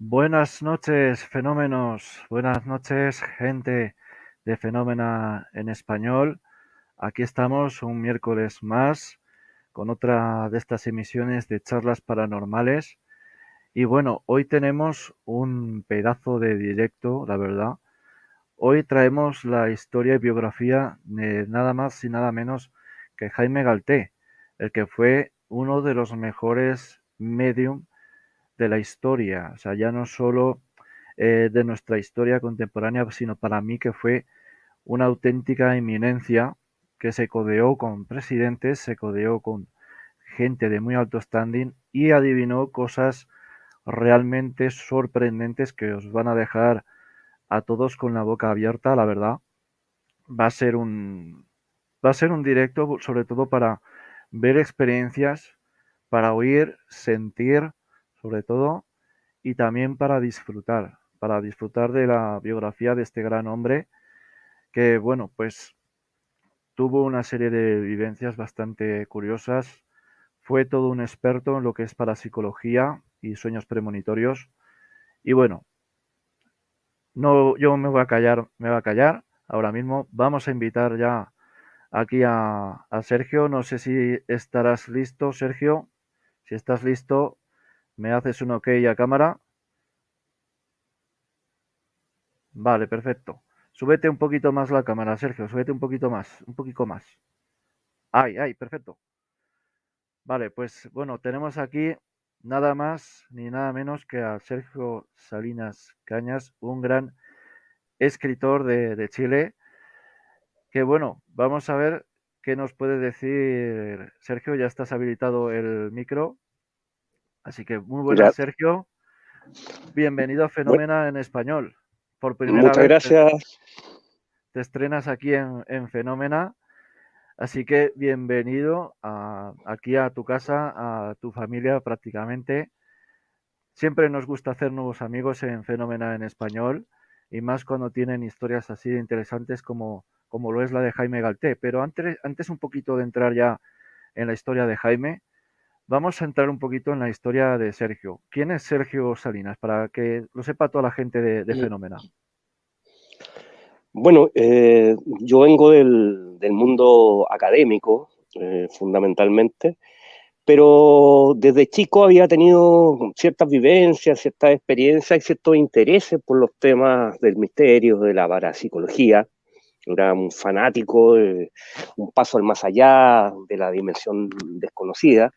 Buenas noches, fenómenos. Buenas noches, gente de Fenómena en español. Aquí estamos un miércoles más con otra de estas emisiones de charlas paranormales. Y bueno, hoy tenemos un pedazo de directo, la verdad. Hoy traemos la historia y biografía de nada más y nada menos que Jaime Galté, el que fue uno de los mejores medium de la historia. O sea, ya no solo de nuestra historia contemporánea, sino para mí que fue una auténtica eminencia que se codeó con presidentes, se codeó con gente de muy alto standing y adivinó cosas realmente sorprendentes que os van a dejar a todos con la boca abierta, la verdad. Va a ser un va a ser un directo sobre todo para ver experiencias, para oír, sentir, sobre todo, y también para disfrutar de la biografía de este gran hombre que, bueno, pues tuvo una serie de vivencias bastante curiosas, fue todo un experto en lo que es parapsicología y sueños premonitorios, y bueno, no, yo me voy a callar ahora mismo, vamos a invitar ya aquí a Sergio, no sé si estarás listo, Sergio, si estás listo, me haces un ok a cámara. Vale, perfecto. Súbete un poquito más la cámara, Sergio. Súbete un poquito más, un poquito más. Ay, ay, perfecto. Vale, pues bueno, tenemos aquí nada más ni nada menos que a Sergio Salinas Cañas, un gran escritor de Chile, que bueno, vamos a ver qué nos puede decir Sergio. Ya estás habilitado el micro, así que muy buenas, Ya, Sergio. Bienvenido a bueno, Fenómena en español. Por primera muchas vez gracias. te estrenas aquí en Fenómena. Así que bienvenido aquí a tu casa, a tu familia prácticamente. Siempre nos gusta hacer nuevos amigos en Fenómena en español y más cuando tienen historias así de interesantes como lo es la de Jaime Galté. Pero antes un poquito de entrar ya en la historia de Jaime, vamos a entrar un poquito en la historia de Sergio. ¿Quién es Sergio Salinas? Para que lo sepa toda la gente de Fenómena. Bueno, yo vengo del mundo académico, fundamentalmente, pero desde chico había tenido ciertas vivencias, ciertas experiencias y ciertos intereses por los temas del misterio, de la parapsicología. Era un fanático, un paso al más allá de la dimensión desconocida.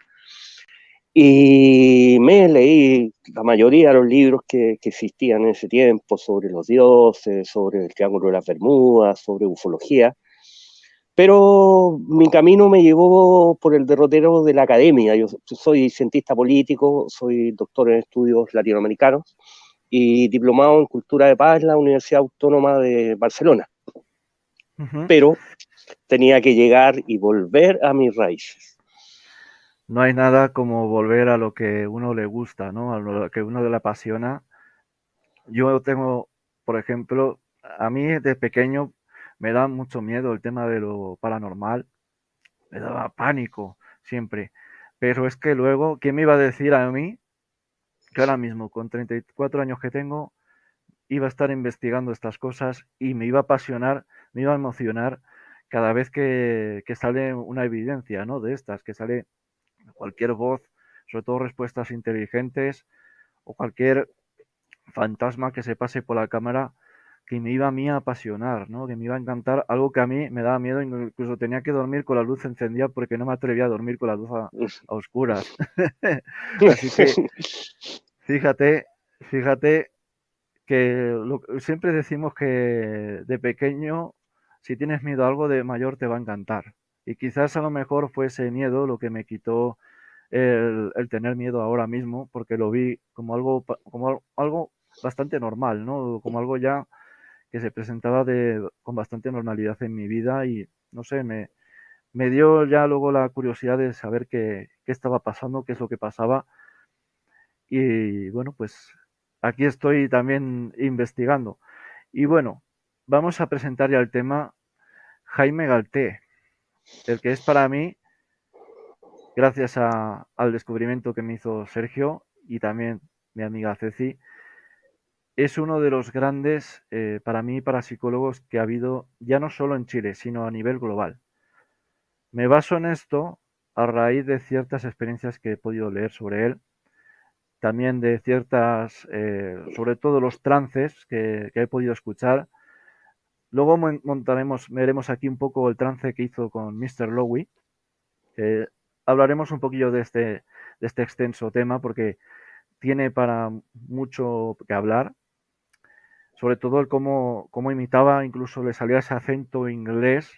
Y me leí la mayoría de los libros que existían en ese tiempo sobre los dioses, sobre el Triángulo de las Bermudas, sobre ufología. Pero mi camino me llevó por el derrotero de la academia. Yo soy cientista político, soy doctor en estudios latinoamericanos y diplomado en cultura de paz en la Universidad Autónoma de Barcelona. Ujú. Pero tenía que llegar y volver a mis raíces. No hay nada como volver a lo que uno le gusta, ¿no? A lo que uno le apasiona. Yo tengo, por ejemplo, a mí de pequeño me da mucho miedo el tema de lo paranormal, me daba pánico siempre. Pero es que luego, ¿quién me iba a decir a mí que ahora mismo, con 34 años que tengo, iba a estar investigando estas cosas y me iba a apasionar, me iba a emocionar cada vez que sale una evidencia, ¿no? De estas, que sale cualquier voz, sobre todo respuestas inteligentes o cualquier fantasma que se pase por la cámara que me iba a mí a apasionar, ¿no? Que me iba a encantar, algo que a mí me daba miedo, incluso tenía que dormir con la luz encendida porque no me atrevía a dormir con la luz a oscuras. Así que fíjate, fíjate que siempre decimos que de pequeño, si tienes miedo a algo, de mayor te va a encantar. Y quizás a lo mejor fue ese miedo lo que me quitó el tener miedo ahora mismo, porque lo vi como algo, como algo bastante normal, ¿no? Como algo ya que se presentaba con bastante normalidad en mi vida y, no sé, me dio ya luego la curiosidad de saber qué estaba pasando, qué es lo que pasaba. Y bueno, pues aquí estoy también investigando. Y bueno, vamos a presentar ya el tema Jaime Galté, el que es para mí, gracias al descubrimiento que me hizo Sergio y también mi amiga Ceci, es uno de los grandes, para mí, parapsicólogos que ha habido, ya no solo en Chile, sino a nivel global. Me baso en esto a raíz de ciertas experiencias que he podido leer sobre él, también de ciertas, sobre todo los trances que he podido escuchar. Luego veremos aquí un poco el trance que hizo con Mr. Lowy. Hablaremos un poquillo de este extenso tema porque tiene para mucho que hablar, sobre todo el cómo imitaba, incluso le salía ese acento inglés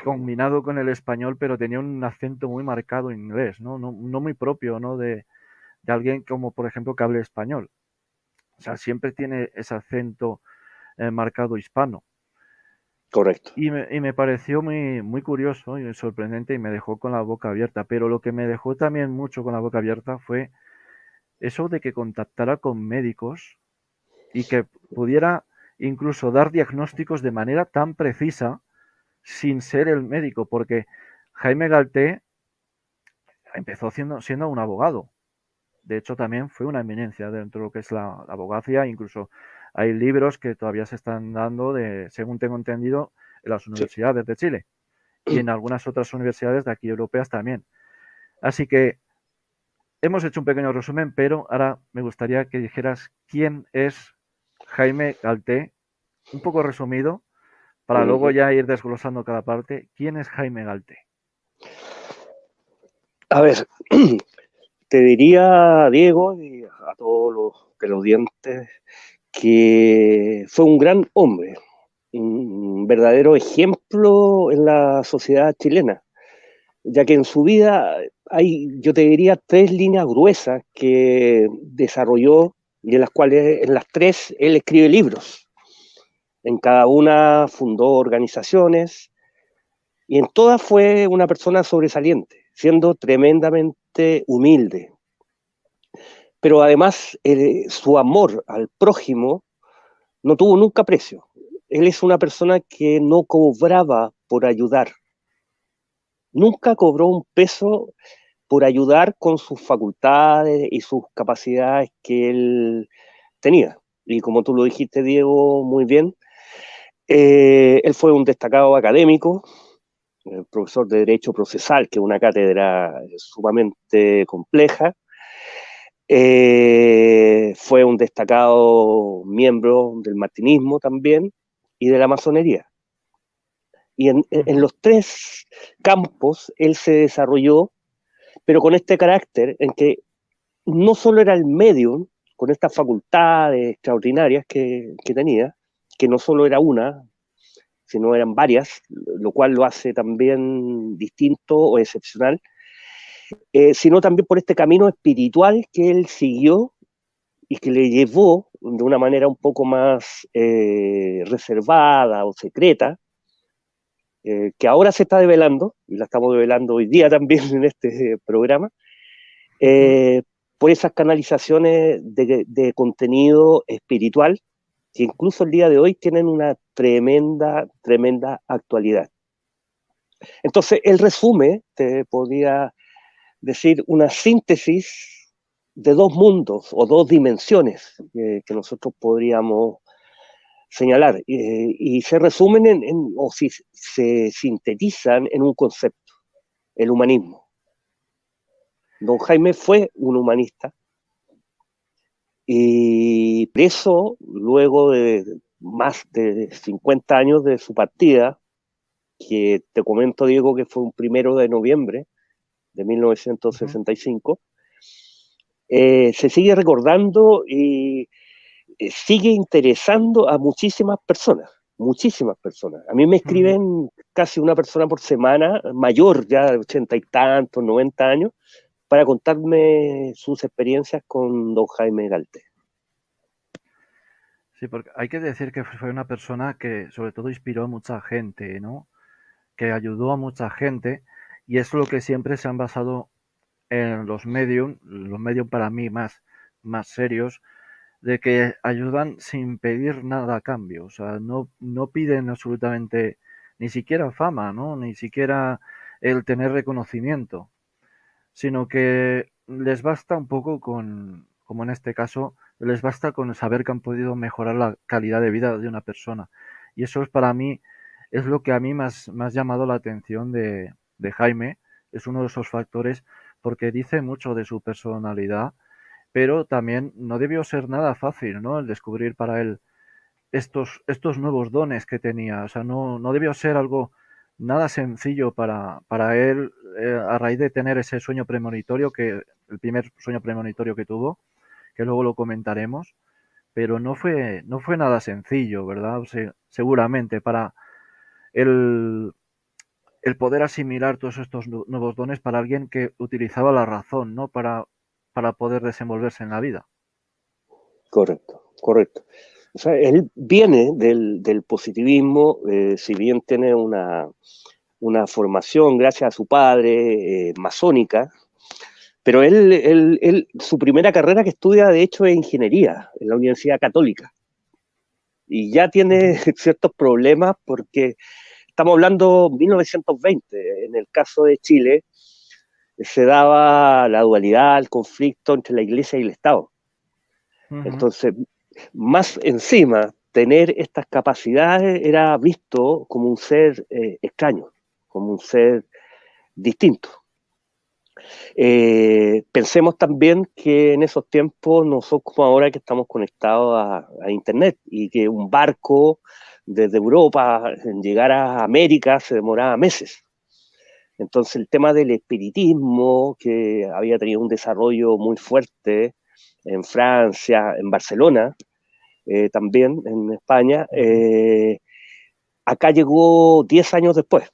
combinado con el español, pero tenía un acento muy marcado inglés, ¿no? No muy propio, ¿no? De alguien como, por ejemplo, que hable español. O sea, siempre tiene ese acento marcado hispano. Correcto. Y me pareció muy curioso y sorprendente y me dejó con la boca abierta. Pero lo que me dejó también mucho con la boca abierta fue eso de que contactara con médicos y que pudiera incluso dar diagnósticos de manera tan precisa sin ser el médico, porque Jaime Galté empezó siendo un abogado. De hecho, también fue una eminencia dentro de lo que es la abogacía. Incluso hay libros que todavía se están dando, según tengo entendido, en las Sí. universidades de Chile y en algunas otras universidades de aquí europeas también. Así que hemos hecho un pequeño resumen, pero ahora me gustaría que dijeras quién es Jaime Galté, un poco resumido, para luego Ujú. ya ir desglosando cada parte. ¿Quién es Jaime Galté? A ver, te diría, Diego, y a todos los televidentes, que fue un gran hombre, un verdadero ejemplo en la sociedad chilena, ya que en su vida hay, yo te diría, tres líneas gruesas que desarrolló y en las cuales, en las tres, él escribe libros. En cada una fundó organizaciones y en todas fue una persona sobresaliente, siendo tremendamente humilde. Pero además, su amor al prójimo no tuvo nunca precio. Él es una persona que no cobraba por ayudar. Nunca cobró un peso por ayudar con sus facultades y sus capacidades que él tenía. Y como tú lo dijiste, Diego, muy bien, él fue un destacado académico, profesor de Derecho Procesal, que es una cátedra sumamente compleja. Fue un destacado miembro del martinismo también y de la masonería. Y Uh en -huh. los tres campos él se desarrolló, pero con este carácter en que no solo era el medium, con estas facultades extraordinarias que tenía, que no solo era una, sino eran varias, lo cual lo hace también distinto o excepcional, sino también por este camino espiritual que él siguió y que le llevó de una manera un poco más reservada o secreta, que ahora se está develando, y la estamos develando hoy día también en este programa, Uh -huh. eh, por esas canalizaciones de contenido espiritual que incluso el día de hoy tienen una tremenda actualidad. Entonces, el resume, te podría decir, una síntesis de dos mundos o dos dimensiones que nosotros podríamos señalar y se resumen o si, se sintetizan en un concepto, el humanismo. Don Jaime fue un humanista y preso luego de más de 50 años de su partida, que te comento, Diego, que fue un 1 de noviembre de Uh -huh. 1965, se sigue recordando y sigue interesando a muchísimas personas, muchísimas personas. A mí me Uh -huh. escriben casi una persona por semana, mayor ya de 80 y tantos, 90 años, para contarme sus experiencias con don Jaime Galté. Sí, porque hay que decir que fue una persona que sobre todo inspiró a mucha gente, ¿no? Que ayudó a mucha gente y es lo que siempre se han basado en los medium para mí más serios, de que ayudan sin pedir nada a cambio, o sea, no piden absolutamente ni siquiera fama, ¿no? Ni siquiera el tener reconocimiento, sino que les basta un poco como en este caso, les basta con saber que han podido mejorar la calidad de vida de una persona. Y eso es para mí, es lo que a mí me ha llamado la atención de Jaime, es uno de esos factores, porque dice mucho de su personalidad, pero también no debió ser nada fácil, ¿no? El descubrir para él estos nuevos dones que tenía. O sea, no debió ser algo nada sencillo para él a raíz de tener ese sueño premonitorio, el primer sueño premonitorio que tuvo, que luego lo comentaremos, pero no fue nada sencillo, ¿verdad? O sea, seguramente para el, el poder asimilar todos estos nuevos dones para alguien que utilizaba la razón, ¿no? Para poder desenvolverse en la vida. Correcto, correcto. O sea, él viene del positivismo, si bien tiene una formación gracias a su padre masónica, pero su primera carrera que estudia, de hecho, es ingeniería en la Universidad Católica. Y ya tiene ciertos problemas porque estamos hablando de 1920. En el caso de Chile, se daba la dualidad, el conflicto entre la Iglesia y el Estado. Entonces, más encima, tener estas capacidades era visto como un ser extraño, como un ser distinto. Pensemos también que en esos tiempos no son como ahora que estamos conectados a Internet y que un barco desde Europa en llegar a América se demoraba meses. Entonces el tema del espiritismo, que había tenido un desarrollo muy fuerte en Francia, en Barcelona, también en España, acá llegó 10 años después.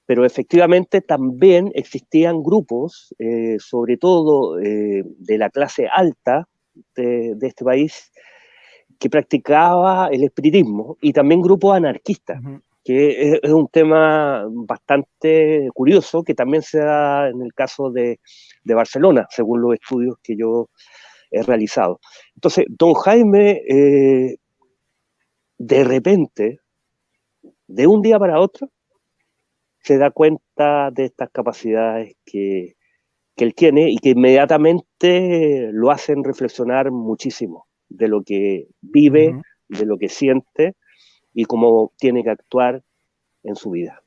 Pero efectivamente también existían grupos, sobre todo de la clase alta de este país, que practicaba el espiritismo, y también grupos anarquistas, que es un tema bastante curioso, que también se da en el caso de Barcelona, según los estudios que yo he realizado. Entonces, don Jaime, de repente, de un día para otro, se da cuenta de estas capacidades que él tiene y que inmediatamente lo hacen reflexionar muchísimo de lo que vive, de lo que siente y cómo tiene que actuar en su vida.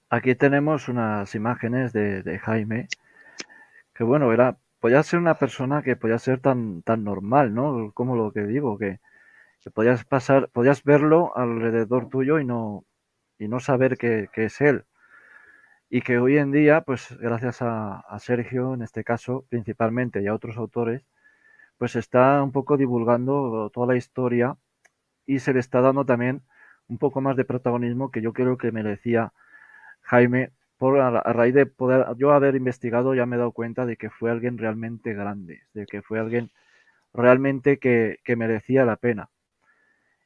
Aquí tenemos unas imágenes de Jaime, que bueno, podía ser una persona que podía ser tan normal, ¿no? Como lo que digo, que podías verlo alrededor tuyo y no saber que es él. Y que hoy en día, pues gracias a Sergio, en este caso, principalmente, y a otros autores, pues está un poco divulgando toda la historia y se le está dando también un poco más de protagonismo que yo creo que merecía Jaime, a raíz de poder yo haber investigado, ya me he dado cuenta de que fue alguien realmente grande, de que fue alguien realmente que merecía la pena.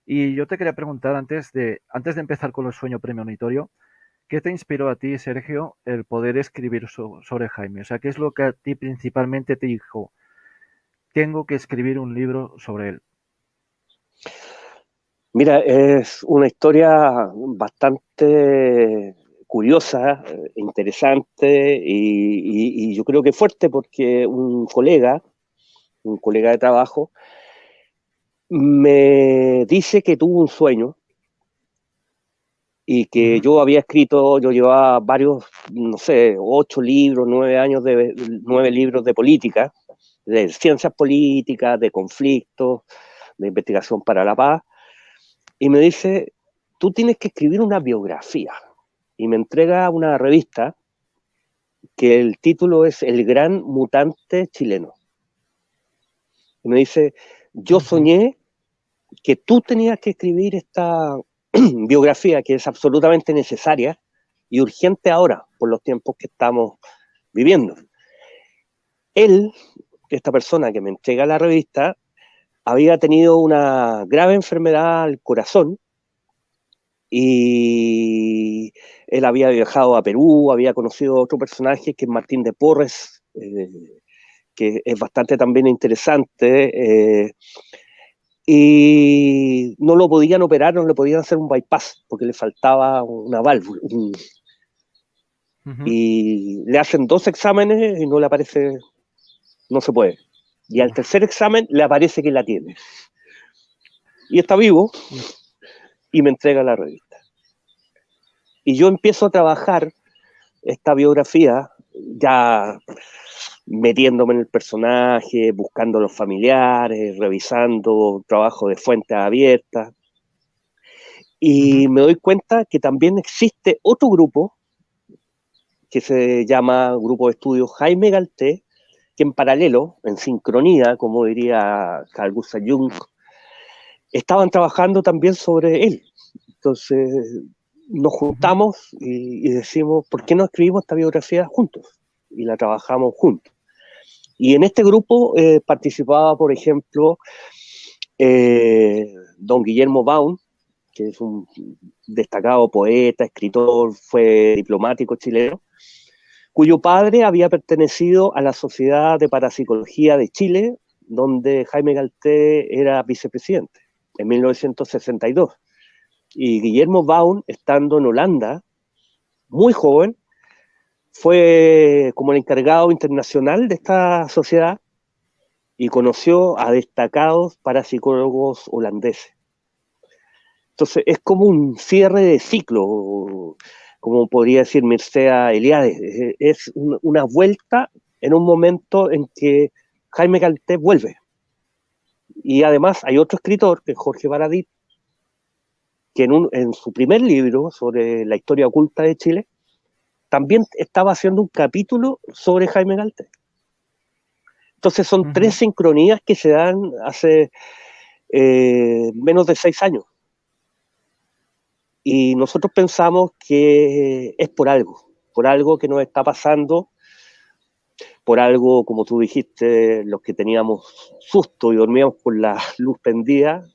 Y yo te quería preguntar antes de empezar con el sueño premonitorio, ¿qué te inspiró a ti, Sergio, el poder escribir sobre Jaime? O sea, ¿qué es lo que a ti principalmente te dijo? Tengo que escribir un libro sobre él. Mira, es una historia bastante curiosa, interesante y yo creo que fuerte porque un colega de trabajo, me dice que tuvo un sueño y que yo había escrito, yo llevaba varios, no sé, 8 libros, 9 años de 9 libros de política, de ciencias políticas, de conflictos, de investigación para la paz, y me dice, tú tienes que escribir una biografía, y me entrega una revista que el título es El Gran Mutante Chileno. Y me dice, yo soñé que tú tenías que escribir esta biografía que es absolutamente necesaria y urgente ahora, por los tiempos que estamos viviendo. Él, esta persona que me entrega la revista, había tenido una grave enfermedad al corazón y él había viajado a Perú, había conocido a otro personaje que es Martín de Porres, que es bastante también interesante, y no lo podían operar, no le podían hacer un bypass porque le faltaba una válvula. Y le hacen 2 exámenes y no le aparece, no se puede. Y al tercer examen le aparece que la tiene. Y está vivo y me entrega la revista. Y yo empiezo a trabajar esta biografía ya metiéndome en el personaje, buscando a los familiares, revisando trabajo de fuentes abiertas. Y me doy cuenta que también existe otro grupo que se llama Grupo de Estudios Jaime Galté, que en paralelo, en sincronía, como diría Carl Gustav Jung, estaban trabajando también sobre él. Entonces nos juntamos y decimos, ¿por qué no escribimos esta biografía juntos? Y la trabajamos juntos. Y en este grupo participaba, por ejemplo, don Guillermo Baum, que es un destacado poeta, escritor, fue diplomático chileno, cuyo padre había pertenecido a la Sociedad de Parapsicología de Chile, donde Jaime Galté era vicepresidente, en 1962. Y Guillermo Baum, estando en Holanda, muy joven, fue como el encargado internacional de esta sociedad y conoció a destacados parapsicólogos holandeses. Entonces es como un cierre de ciclo, como podría decir Mircea Eliade. Es una vuelta en un momento en que Jaime Galté vuelve. Y además hay otro escritor, que es Jorge Baradit, que en su primer libro sobre la historia oculta de Chile, también estaba haciendo un capítulo sobre Jaime Galté. Entonces son tres sincronías que se dan hace menos de 6 años. Y nosotros pensamos que es por algo que nos está pasando, por algo, como tú dijiste, los que teníamos susto y dormíamos con la luz prendida,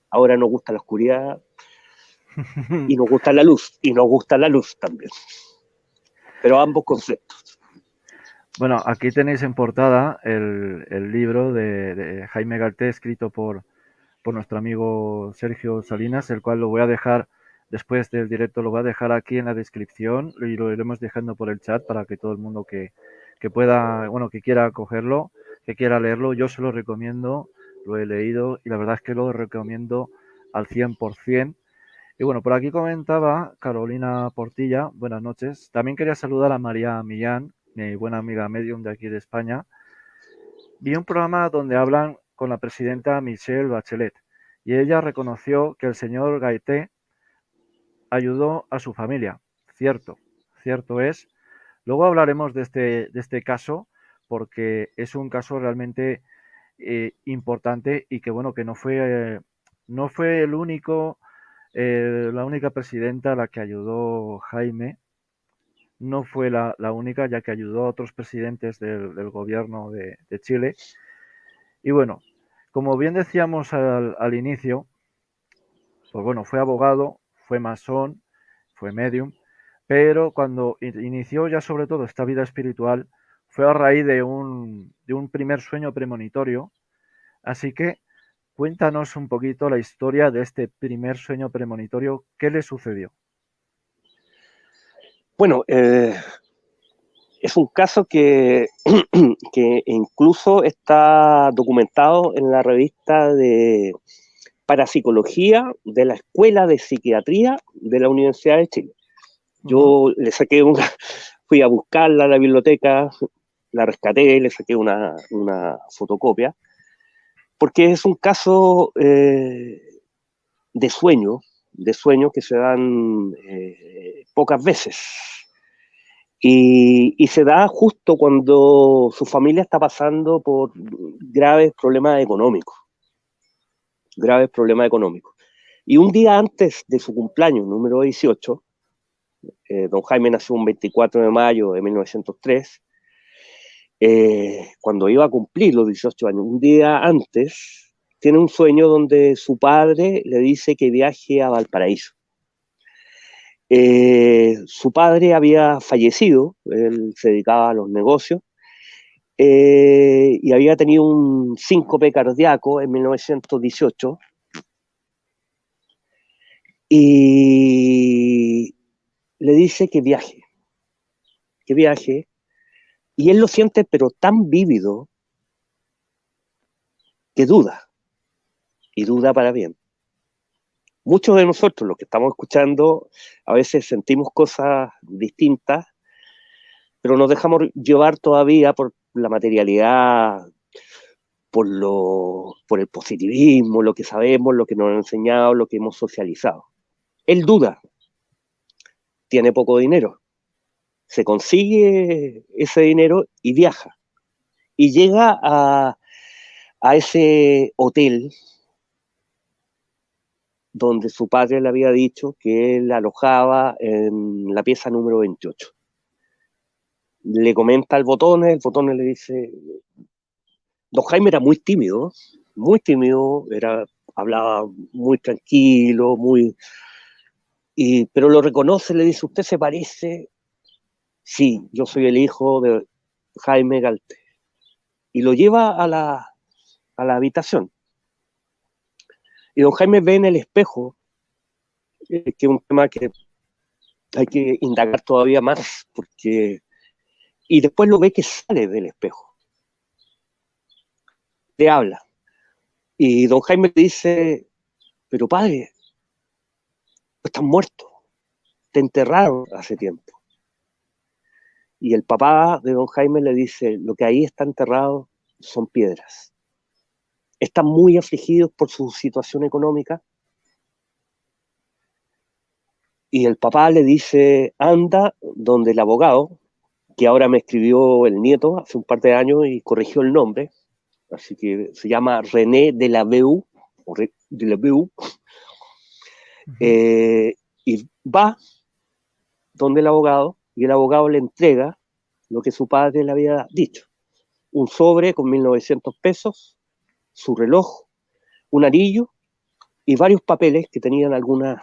ahora nos gusta la oscuridad y nos gusta la luz, y nos gusta la luz también. Pero ambos conceptos. Bueno, aquí tenéis en portada el libro de Jaime Galté, escrito por nuestro amigo Sergio Salinas, el cual lo voy a dejar después del directo, lo voy a dejar aquí en la descripción y lo iremos dejando por el chat para que todo el mundo que pueda, bueno, que quiera cogerlo, que quiera leerlo, yo se lo recomiendo, lo he leído y la verdad es que lo recomiendo al 100%. Y bueno, por aquí comentaba Carolina Portilla, buenas noches. También quería saludar a María Millán, mi buena amiga medium de aquí de España. Vi un programa donde hablan con la presidenta Michelle Bachelet y ella reconoció que el señor Gaité ayudó a su familia. Cierto, cierto es. Luego hablaremos de este caso porque es un caso realmente importante y que bueno, que no fue el único, la única presidenta a la que ayudó Jaime. No fue la única, ya que ayudó a otros presidentes del gobierno de Chile. Y bueno, como bien decíamos al inicio, pues bueno, fue abogado, fue masón, fue medium, pero cuando inició ya sobre todo esta vida espiritual fue a raíz de un primer sueño premonitorio. Así que cuéntanos un poquito la historia de este primer sueño premonitorio, ¿qué le sucedió? Bueno, es un caso que incluso está documentado en la revista de Parapsicología de la Escuela de Psiquiatría de la Universidad de Chile. Yo le saqué fui a buscarla a la biblioteca, la rescaté, le saqué una fotocopia, porque es un caso de sueños que se dan pocas veces. Y se da justo cuando su familia está pasando por graves problemas económicos. Y un día antes de su cumpleaños, número 18, don Jaime nació un 24 de mayo de 1903, cuando iba a cumplir los 18 años, un día antes, tiene un sueño donde su padre le dice que viaje a Valparaíso. Su padre había fallecido, él se dedicaba a los negocios, y había tenido un síncope cardíaco en 1918, y le dice que viaje, y él lo siente pero tan vívido que duda, y duda para bien. Muchos de nosotros, los que estamos escuchando, a veces sentimos cosas distintas, pero nos dejamos llevar todavía por la materialidad, por el positivismo, lo que sabemos, lo que nos han enseñado, lo que hemos socializado. Él duda, tiene poco dinero, se consigue ese dinero y viaja. Y llega a ese hotel donde su padre le había dicho que él alojaba en la pieza número 28. Le comenta al Botones, el Botones le dice, don Jaime era muy tímido, hablaba muy tranquilo, pero lo reconoce, le dice, ¿usted se parece? Sí, yo soy el hijo de Jaime Galte. Y lo lleva a la habitación. Y don Jaime ve en el espejo, que es un tema que hay que indagar todavía más, y después lo ve que sale del espejo. Le habla. Y don Jaime le dice, pero padre, estás muerto, te enterraron hace tiempo. Y el papá de don Jaime le dice, lo que ahí está enterrado son piedras. Están muy afligidos por su situación económica. Y el papá le dice, anda donde el abogado, que ahora me escribió el nieto hace un par de años y corrigió el nombre, así que se llama René de la Beu, y va donde el abogado, y el abogado le entrega lo que su padre le había dicho, un sobre con 1.900 pesos, su reloj, un anillo y varios papeles que tenían algunas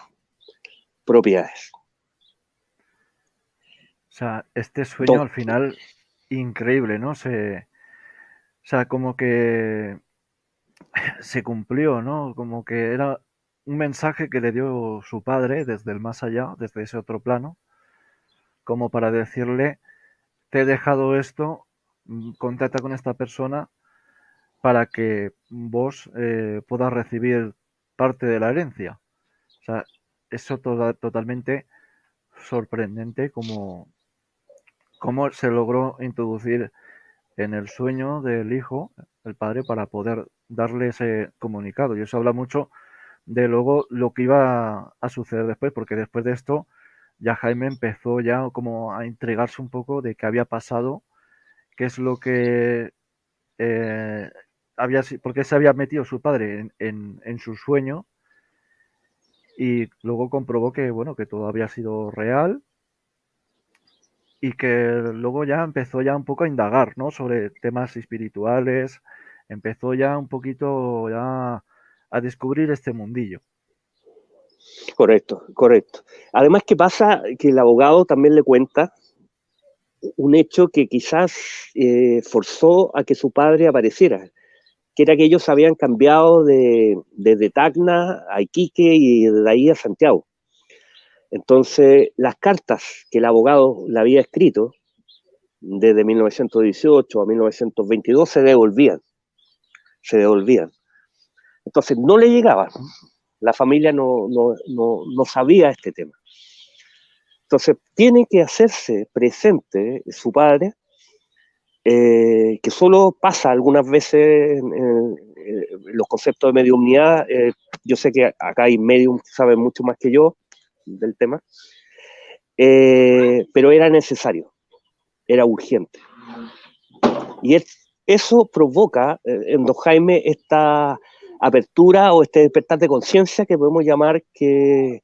propiedades. O sea, este sueño al final, increíble, ¿no? O sea, como que se cumplió, ¿no? Como que era un mensaje que le dio su padre desde el más allá, desde ese otro plano, como para decirle, te he dejado esto, contacta con esta persona para que vos puedas recibir parte de la herencia. O sea, eso totalmente sorprendente cómo se logró introducir en el sueño del hijo, el padre, para poder darle ese comunicado. Y eso habla mucho de luego lo que iba a suceder después, porque después de esto ya Jaime empezó ya como a intrigarse un poco de qué había pasado, qué es lo que por qué se había metido su padre en su sueño, y luego comprobó que bueno, que todo había sido real, y que luego ya empezó ya un poco a indagar, ¿no? Sobre temas espirituales, empezó ya un poquito ya a descubrir este mundillo. Correcto, correcto. Además, ¿qué pasa? Que el abogado también le cuenta un hecho que quizás forzó a que su padre apareciera, que era que ellos habían cambiado desde Tacna a Iquique y de ahí a Santiago. Entonces, las cartas que el abogado le había escrito desde 1918 a 1922 se devolvían. Entonces, no le llegaban. La familia no sabía este tema. Entonces, tiene que hacerse presente su padre, que solo pasa algunas veces en los conceptos de mediumnidad. Yo sé que acá hay medium que saben mucho más que yo del tema, pero era necesario, era urgente. Y eso provoca en don Jaime esta apertura o este despertar de conciencia que podemos llamar que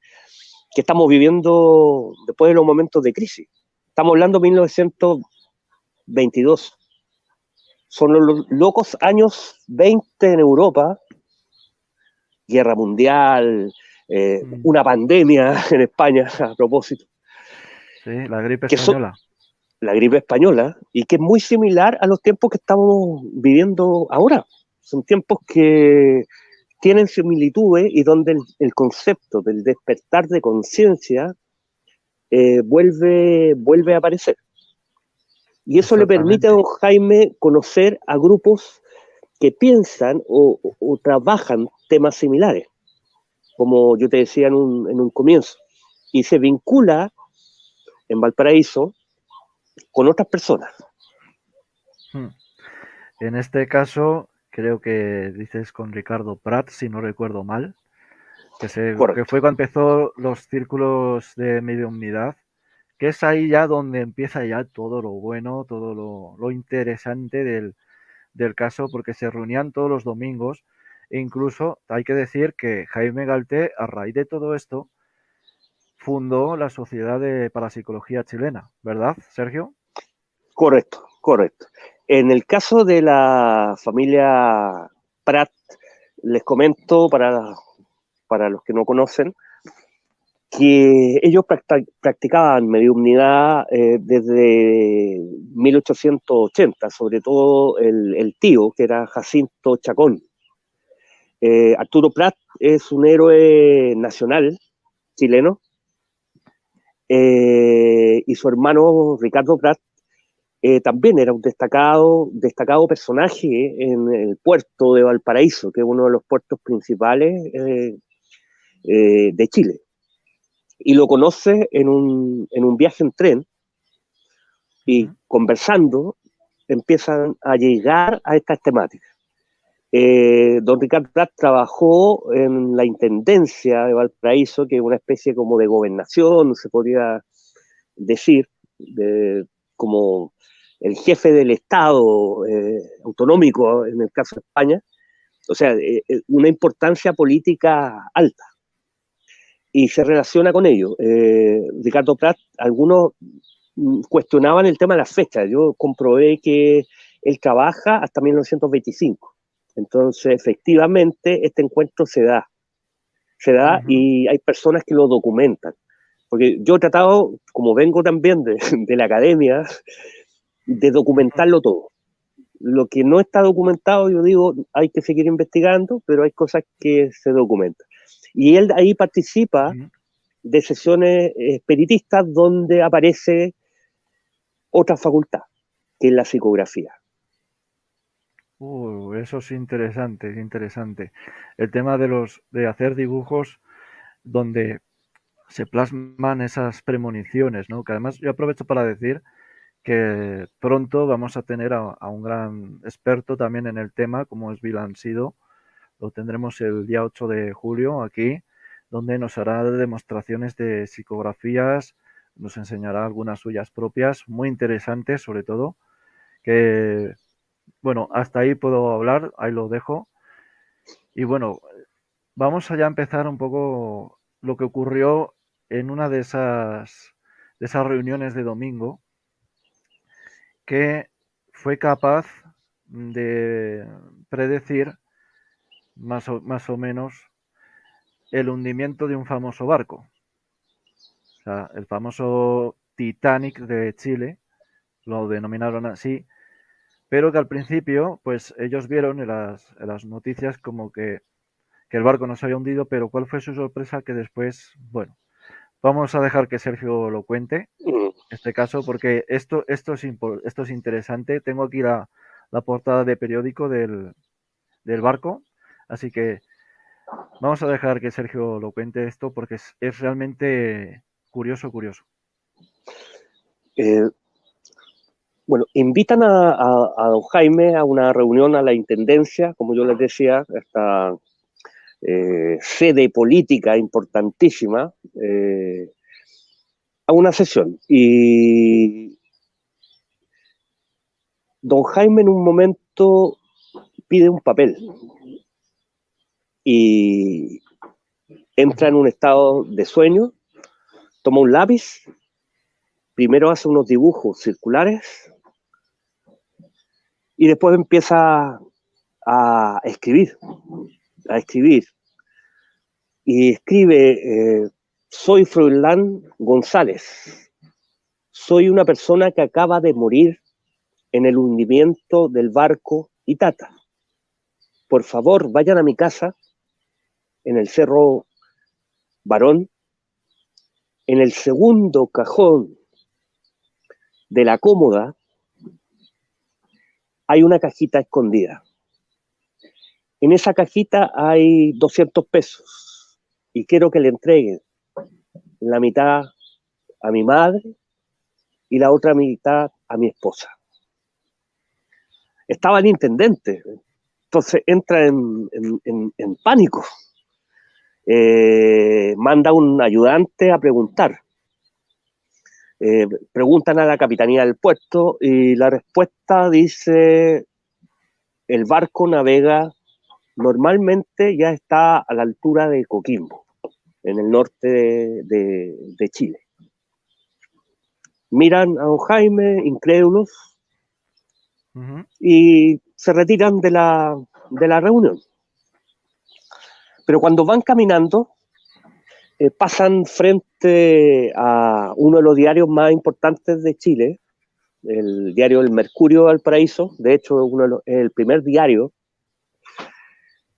estamos viviendo después de los momentos de crisis. Estamos hablando de 1922. Son los locos años 20 en Europa, guerra mundial, una pandemia en España, a propósito. Sí, la gripe española. La gripe española, y que es muy similar a los tiempos que estamos viviendo ahora. Son tiempos que tienen similitudes y donde el concepto del despertar de conciencia vuelve a aparecer. Y eso le permite a don Jaime conocer a grupos que piensan o trabajan temas similares, como yo te decía en un comienzo, y se vincula en Valparaíso con otras personas. En este caso, creo que dices con Ricardo Prat, si no recuerdo mal, que fue cuando empezó los círculos de mediunidad, que es ahí ya donde empieza ya todo lo bueno, todo lo interesante del caso, porque se reunían todos los domingos, e incluso hay que decir que Jaime Galté, a raíz de todo esto, fundó la Sociedad de Parapsicología Chilena, ¿verdad, Sergio? Correcto, correcto. En el caso de la familia Prat, les comento para los que no conocen, que ellos practicaban mediumnidad desde 1880, sobre todo el tío, que era Jacinto Chacón. Arturo Prat es un héroe nacional chileno, y su hermano Ricardo Prat también era un destacado personaje en el puerto de Valparaíso, que es uno de los puertos principales de Chile. Y lo conoce en un viaje en tren, y conversando empiezan a llegar a estas temáticas. Don Ricardo Prat trabajó en la Intendencia de Valparaíso, que es una especie como de gobernación, se podría decir, como el jefe del Estado autonómico en el caso de España, o sea, una importancia política alta, y se relaciona con ello. Ricardo Prat, algunos cuestionaban el tema de las fechas. Yo comprobé que él trabaja hasta 1925. Entonces, efectivamente, este encuentro se da y hay personas que lo documentan. Porque yo he tratado, como vengo también de la academia, de documentarlo todo. Lo que no está documentado, yo digo, hay que seguir investigando, pero hay cosas que se documentan. Y él ahí participa de sesiones espiritistas donde aparece otra facultad, que es la psicografía. Eso es interesante, es interesante. El tema de hacer dibujos donde se plasman esas premoniciones, ¿no? Que además yo aprovecho para decir que pronto vamos a tener a un gran experto también en el tema, como es Vilan Sido. Lo tendremos el día 8 de julio aquí, donde nos hará demostraciones de psicografías, nos enseñará algunas suyas propias, muy interesantes sobre todo, que, bueno, hasta ahí puedo hablar, ahí lo dejo. Y bueno, vamos allá a empezar un poco lo que ocurrió en una de esas reuniones de domingo, que fue capaz de predecir más o menos el hundimiento de un famoso barco. O sea, el famoso Titanic de Chile, lo denominaron así, pero que al principio, pues ellos vieron en las noticias como que el barco no se había hundido, pero ¿cuál fue su sorpresa? Que después, bueno, vamos a dejar que Sergio lo cuente, este caso, porque esto es interesante. Tengo aquí la portada de periódico del barco, así que vamos a dejar que Sergio lo cuente esto porque es realmente curioso, curioso. Bueno, invitan a don Jaime a una reunión a la Intendencia, como yo les decía, esta sede política importantísima, a una sesión. Y don Jaime en un momento pide un papel y entra en un estado de sueño, toma un lápiz, primero hace unos dibujos circulares y después empieza a escribir, y escribe, soy Froilán González, soy una persona que acaba de morir en el hundimiento del barco Itata. Por favor, vayan a mi casa en el Cerro Barón, en el segundo cajón de la cómoda hay una cajita escondida. en esa cajita hay 200 pesos y quiero que le entreguen la mitad a mi madre y la otra mitad a mi esposa. Estaba el intendente, entonces entra en pánico. Manda un ayudante a preguntar. Preguntan a la capitanía del puerto y la respuesta dice: el barco navega, normalmente ya está a la altura de Coquimbo, en el norte de Chile. Miran a don Jaime, incrédulos, y se retiran de la reunión. Pero cuando van caminando, pasan frente a uno de los diarios más importantes de Chile, el diario El Mercurio de Valparaíso. De hecho, es el primer diario.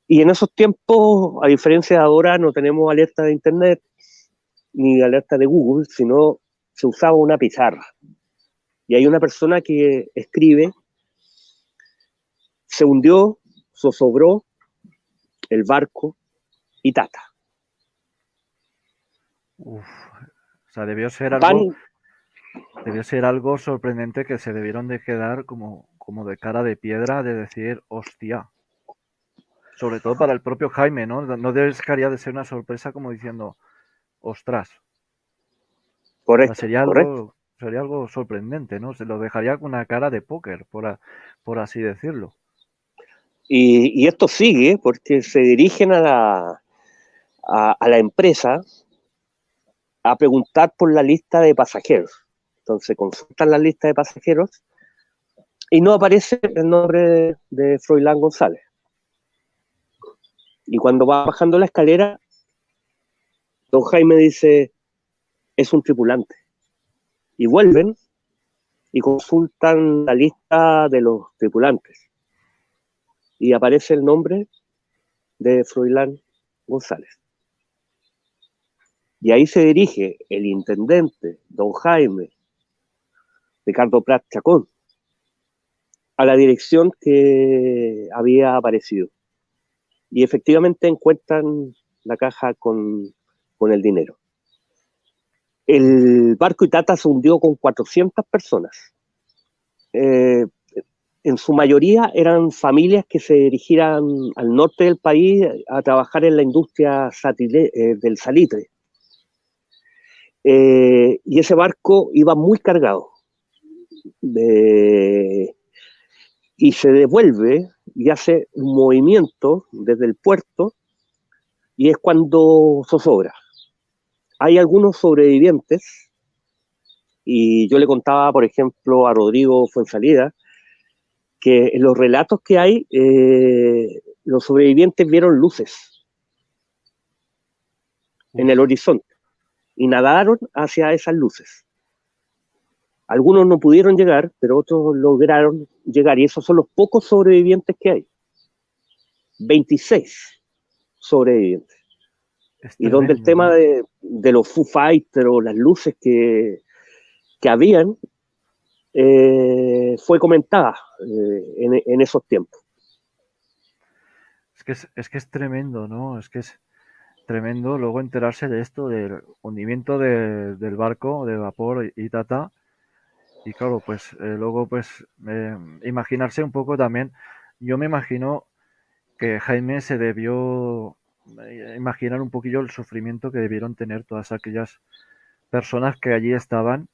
Y en esos tiempos, a diferencia de ahora, no tenemos alerta de internet ni alerta de Google, sino se usaba una pizarra. Y hay una persona que escribe: se hundió, zozobró el barco Itata. Uf, o sea, Van, debió ser algo sorprendente, que se debieron de quedar como de cara de piedra, de decir, hostia. Sobre todo para el propio Jaime, ¿no? No dejaría de ser una sorpresa, como diciendo, ostras. O sea, correcto, correcto. sería algo sorprendente, ¿no? Se lo dejaría con una cara de póker, por así decirlo. Y esto sigue porque se dirigen a la empresa a preguntar por la lista de pasajeros. Entonces consultan la lista de pasajeros y no aparece el nombre de Froilán González. Y cuando va bajando la escalera, don Jaime dice: es un tripulante. Y vuelven y consultan la lista de los tripulantes. Y aparece el nombre de Froilán González. Y ahí se dirige el intendente, don Jaime, Ricardo Prat Chacón, a la dirección que había aparecido. Y efectivamente encuentran la caja con el dinero. El barco Itata se hundió con 400 personas. En su mayoría eran familias que se dirigían al norte del país a trabajar en la industria del salitre. Y ese barco iba muy cargado. Y se devuelve y hace un movimiento desde el puerto, y es cuando zozobra. Hay algunos sobrevivientes, y yo le contaba, por ejemplo, a Rodrigo Fuensalida, que en los relatos que hay, los sobrevivientes vieron luces en el horizonte y nadaron hacia esas luces. Algunos no pudieron llegar, pero otros lograron llegar, y esos son los pocos sobrevivientes que hay. 26 sobrevivientes. Es Y donde el tremendo, tema ¿no? de los Foo Fighters o las luces que habían fue comentada en esos tiempos. Es que es tremendo, ¿no? Es que es tremendo luego enterarse de esto, del hundimiento del barco de vapor Itata. Y claro, pues luego pues imaginarse un poco también. Yo me imagino que Jaime se debió imaginar un poquillo el sufrimiento que debieron tener todas aquellas personas que allí estaban.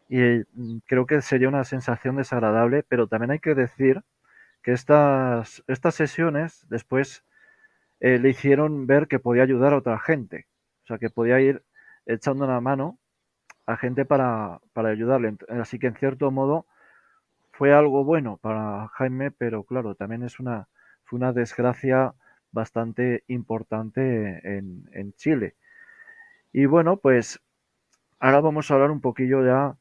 Y creo que sería una sensación desagradable, pero también hay que decir que estas sesiones después le hicieron ver que podía ayudar a otra gente. O sea, que podía ir echando una mano a gente para ayudarle. Así que en cierto modo fue algo bueno para Jaime, pero claro, también fue una desgracia bastante importante en Chile. Y bueno, pues ahora vamos a hablar un poquillo ya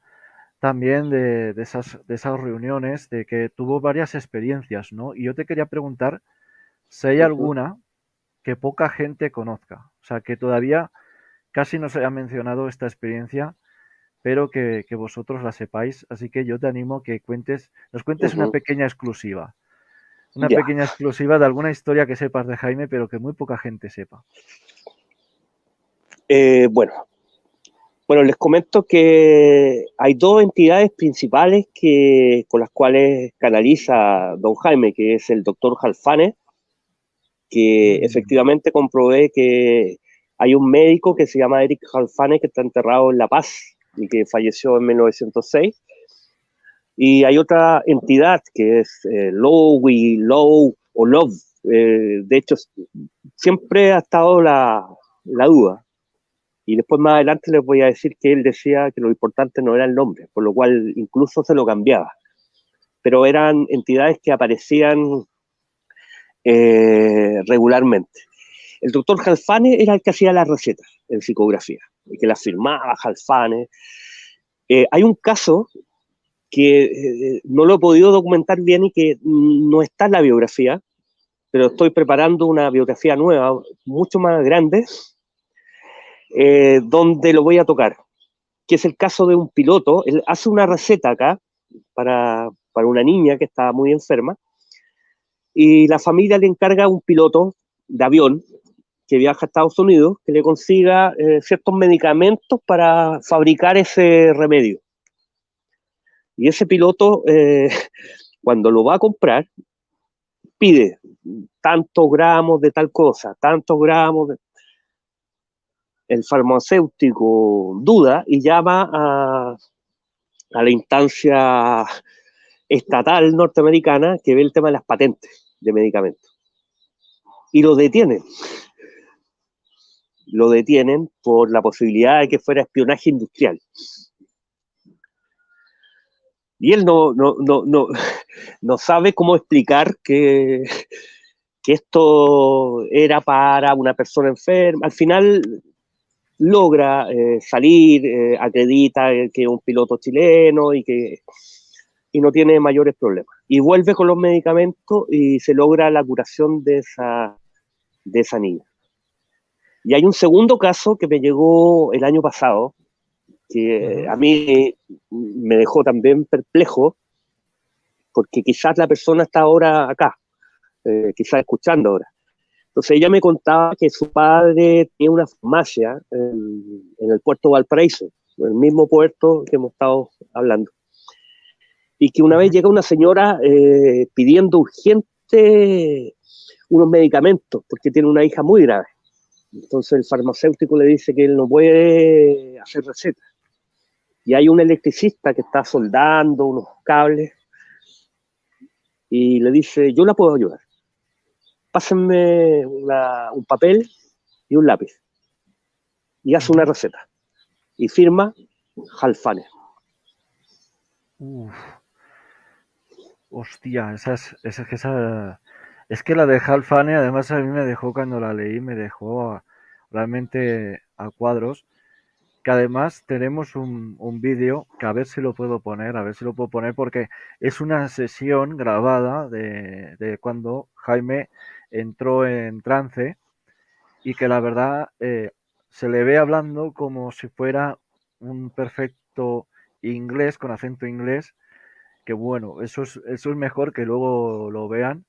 también de esas reuniones, de que tuvo varias experiencias, ¿no? Y yo te quería preguntar si hay alguna que poca gente conozca, o sea, que todavía casi no se haya mencionado esta experiencia, pero que vosotros la sepáis, así que yo te animo a que nos cuentes una pequeña exclusiva. una Ya. pequeña exclusiva de alguna historia que sepas de Jaime, pero que muy poca gente sepa. Bueno, les comento que hay dos entidades principales con las cuales canaliza don Jaime, que es el doctor Halfane, que efectivamente comprobé que hay un médico que se llama Eric Halfane que está enterrado en La Paz y que falleció en 1906. Y hay otra entidad que es Low o Love. De hecho, siempre ha estado la duda. Y después más adelante les voy a decir que él decía que lo importante no era el nombre, por lo cual incluso se lo cambiaba. Pero eran entidades que aparecían regularmente. El doctor Halfane era el que hacía las recetas en psicografía, el que las firmaba, Halfane. Hay un caso que no lo he podido documentar bien y que no está en la biografía, pero estoy preparando una biografía nueva, mucho más grande, donde lo voy a tocar, que es el caso de un piloto. Él hace una receta acá para una niña que estaba muy enferma, y la familia le encarga a un piloto de avión que viaja a Estados Unidos que le consiga ciertos medicamentos para fabricar ese remedio. Y ese piloto, cuando lo va a comprar, pide tantos gramos de tal cosa, tantos gramos de... El farmacéutico duda y llama a la instancia estatal norteamericana que ve el tema de las patentes de medicamentos. Y lo detienen. Lo detienen por la posibilidad de que fuera espionaje industrial. Y él no sabe cómo explicar que esto era para una persona enferma. Al final logra salir, acredita que es un piloto chileno y no tiene mayores problemas. Y vuelve con los medicamentos y se logra la curación de esa niña. Y hay un segundo caso que me llegó el año pasado, que a mí me dejó también perplejo, porque quizás la persona está ahora acá, quizás escuchando ahora. Entonces ella me contaba que su padre tenía una farmacia en el puerto de Valparaíso, el mismo puerto que hemos estado hablando. Y que una vez llega una señora pidiendo urgente unos medicamentos porque tiene una hija muy grave. Entonces el farmacéutico le dice que él no puede hacer recetas. Y hay un electricista que está soldando unos cables y le dice, yo la puedo ayudar. Pásenme un papel y un lápiz. Y hace una receta. Y firma Halfane. Hostia, es que la de Halfane, además a mí me dejó cuando la leí, me dejó realmente a cuadros. Que además tenemos un vídeo que a ver si lo puedo poner, porque es una sesión grabada de cuando Jaime entró en trance y que la verdad se le ve hablando como si fuera un perfecto inglés, con acento inglés, que bueno, eso es mejor que luego lo vean,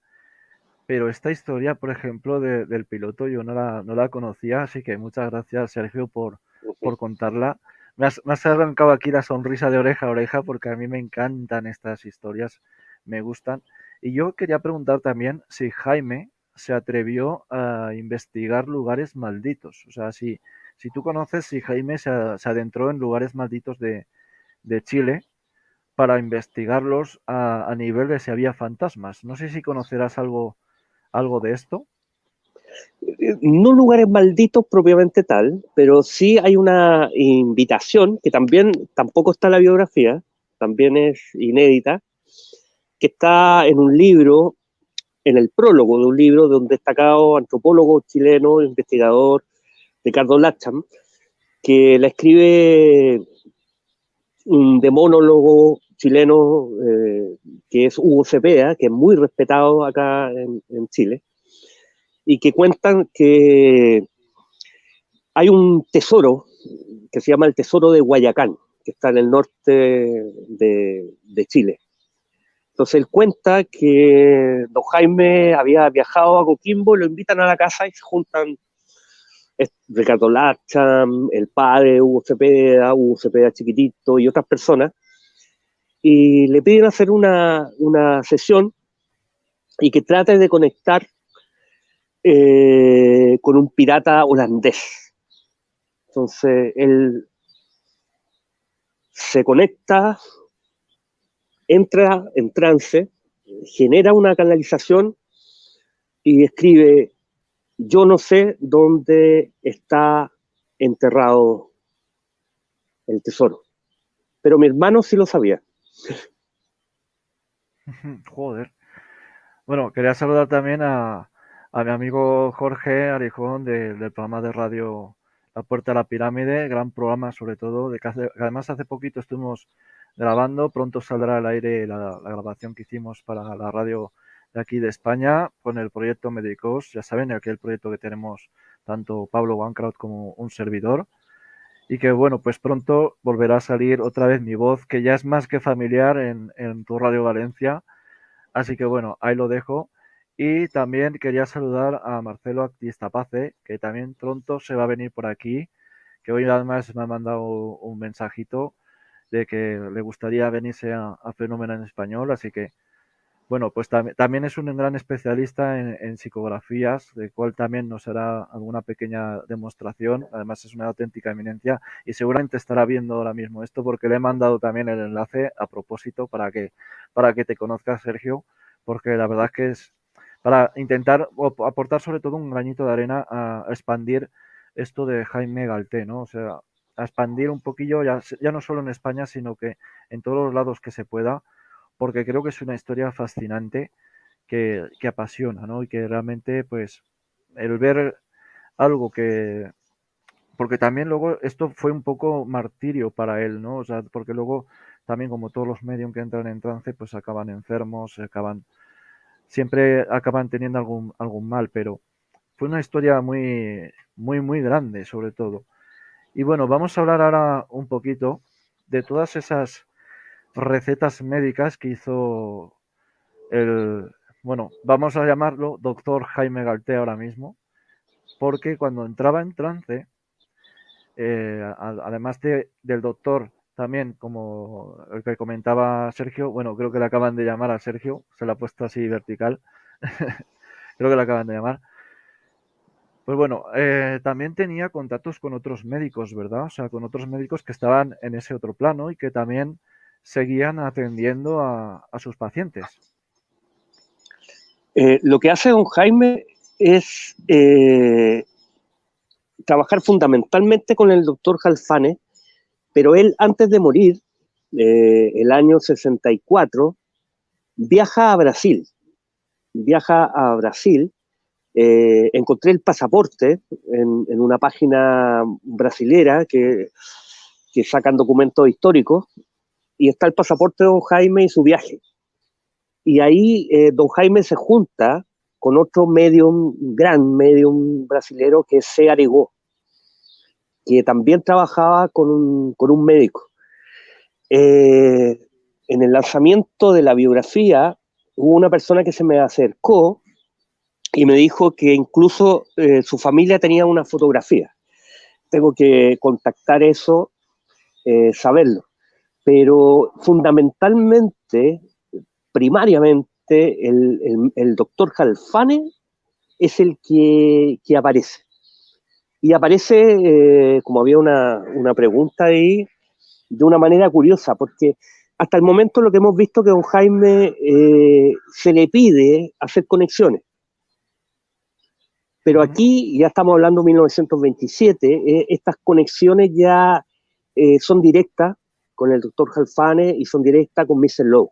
pero esta historia, por ejemplo, del piloto yo no la conocía, así que muchas gracias, Sergio, por contarla. Me has arrancado aquí la sonrisa de oreja a oreja porque a mí me encantan estas historias, me gustan. Y yo quería preguntar también si Jaime se atrevió a investigar lugares malditos. O sea, si tú conoces si Jaime se adentró en lugares malditos de Chile para investigarlos a nivel de si había fantasmas. No sé si conocerás algo de esto. No lugares malditos propiamente tal, pero sí hay una invitación que también tampoco está en la biografía, también es inédita, que está en un libro, en el prólogo de un libro de un destacado antropólogo chileno, investigador, Ricardo Lacham, que la escribe un demólogo chileno que es Hugo Cepeda, que es muy respetado acá en Chile, y que cuentan que hay un tesoro que se llama el Tesoro de Guayacán, que está en el norte de Chile. Entonces él cuenta que don Jaime había viajado a Coquimbo, lo invitan a la casa y se juntan Ricardo Lacham, el padre, Hugo Cepeda chiquitito y otras personas, y le piden hacer una sesión y que trate de conectar con un pirata holandés. Entonces él se conecta, entra en trance, genera una canalización y escribe: yo no sé dónde está enterrado el tesoro, pero mi hermano sí lo sabía. Joder. Bueno, quería saludar también a mi amigo Jorge Arijón del programa de radio La Puerta de la Pirámide, gran programa sobre todo, que además hace poquito estuvimos grabando, pronto saldrá al aire la grabación que hicimos para la radio de aquí de España con el proyecto Medicos, ya saben, aquel proyecto que tenemos tanto Pablo Wankraut como un servidor, y que bueno, pues pronto volverá a salir otra vez mi voz, que ya es más que familiar en tu Radio Valencia. Así que bueno, ahí lo dejo. Y también quería saludar a Marcelo Actistapace, que también pronto se va a venir por aquí, que hoy además me ha mandado un mensajito de que le gustaría venirse a Fenómeno en Español. Así que bueno, pues también es un gran especialista en psicografías, del cual también nos hará alguna pequeña demostración. Además es una auténtica eminencia y seguramente estará viendo ahora mismo esto porque le he mandado también el enlace a propósito para que te conozcas, Sergio, porque la verdad es que es para intentar aportar sobre todo un granito de arena a expandir esto de Jaime Galté, ¿no? O sea, a expandir un poquillo, ya no solo en España, sino que en todos los lados que se pueda, porque creo que es una historia fascinante que apasiona, ¿no? Y que realmente, pues, el ver algo que... Porque también luego esto fue un poco martirio para él, ¿no? O sea, porque luego también como todos los medios que entran en trance, pues acaban enfermos, siempre acaban teniendo algún mal, pero fue una historia muy grande, sobre todo. Y bueno, vamos a hablar ahora un poquito de todas esas recetas médicas que hizo el, bueno, vamos a llamarlo doctor Jaime Galté ahora mismo, porque cuando entraba en trance, además del doctor, también como el que comentaba Sergio, bueno, creo que le acaban de llamar a Sergio, se le ha puesto así vertical, creo que le acaban de llamar. Pues bueno, también tenía contactos con otros médicos, ¿verdad? O sea, con otros médicos que estaban en ese otro plano y que también seguían atendiendo a sus pacientes. Lo que hace don Jaime es trabajar fundamentalmente con el doctor Jalfane, pero él antes de morir, el año 64, viaja a Brasil. Encontré el pasaporte en una página brasilera que sacan documentos históricos, y está el pasaporte de don Jaime y su viaje. Y ahí don Jaime se junta con otro medium, gran medium brasilero, que es C. Arigó, que también trabajaba con un médico. En el lanzamiento de la biografía hubo una persona que se me acercó y me dijo que incluso su familia tenía una fotografía. Tengo que contactar eso, saberlo. Pero fundamentalmente, primariamente, el doctor Jalfane es el que aparece. Y aparece, como había una pregunta ahí, de una manera curiosa, porque hasta el momento lo que hemos visto que don Jaime se le pide hacer conexiones. Pero aquí ya estamos hablando de 1927, estas conexiones ya son directas con el doctor Jalfane y son directas con Mr. Lowe.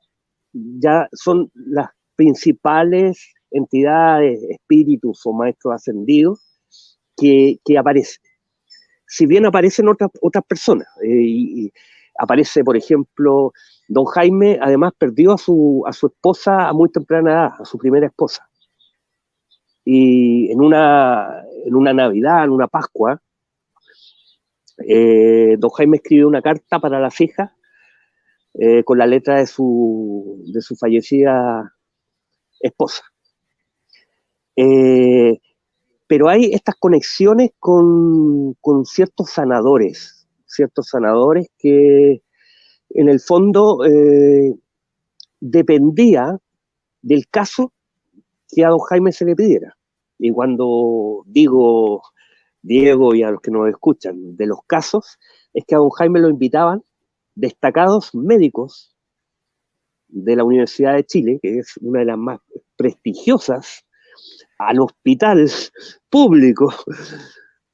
Ya son las principales entidades, espíritus o maestros ascendidos que aparecen. Si bien aparecen otras personas, y aparece, por ejemplo, don Jaime, además perdió a su esposa a muy temprana edad, a su primera esposa. Y en una Navidad, en una Pascua, don Jaime escribió una carta para las hijas con la letra de su fallecida esposa. Pero hay estas conexiones con ciertos sanadores que en el fondo dependía del caso que a don Jaime se le pidiera. Y cuando digo, Diego, y a los que nos escuchan, de los casos, es que a don Jaime lo invitaban destacados médicos de la Universidad de Chile, que es una de las más prestigiosas, al hospital público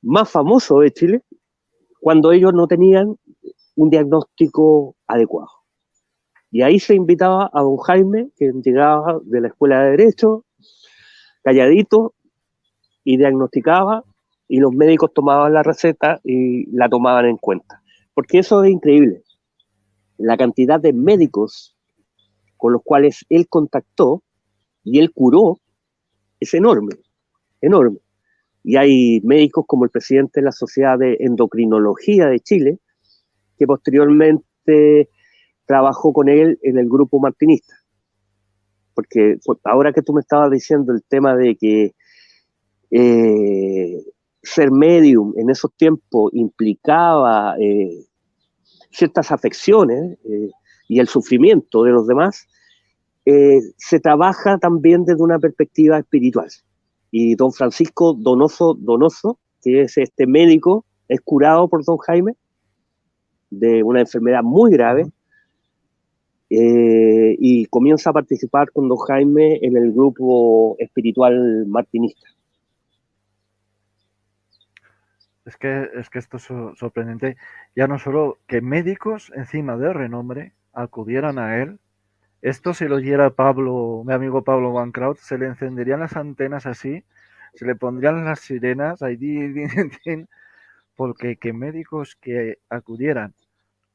más famoso de Chile, cuando ellos no tenían un diagnóstico adecuado. Y ahí se invitaba a don Jaime, que llegaba de la Escuela de Derecho, calladito, y diagnosticaba, y los médicos tomaban la receta y la tomaban en cuenta. Porque eso es increíble. La cantidad de médicos con los cuales él contactó y él curó es enorme, enorme. Y hay médicos como el presidente de la Sociedad de Endocrinología de Chile, que posteriormente trabajó con él en el grupo martinista. Porque ahora que tú me estabas diciendo el tema de que ser medium en esos tiempos implicaba ciertas afecciones y el sufrimiento de los demás, se trabaja también desde una perspectiva espiritual. Y don Francisco Donoso, que es este médico, es curado por don Jaime de una enfermedad muy grave, y comienza a participar con don Jaime en el grupo espiritual martinista. Es que esto es sorprendente. Ya no solo que médicos encima de renombre acudieran a él. Esto si lo oyera Pablo, mi amigo Pablo Van Kraut, se le encenderían las antenas así, se le pondrían las sirenas ahí, porque que médicos que acudieran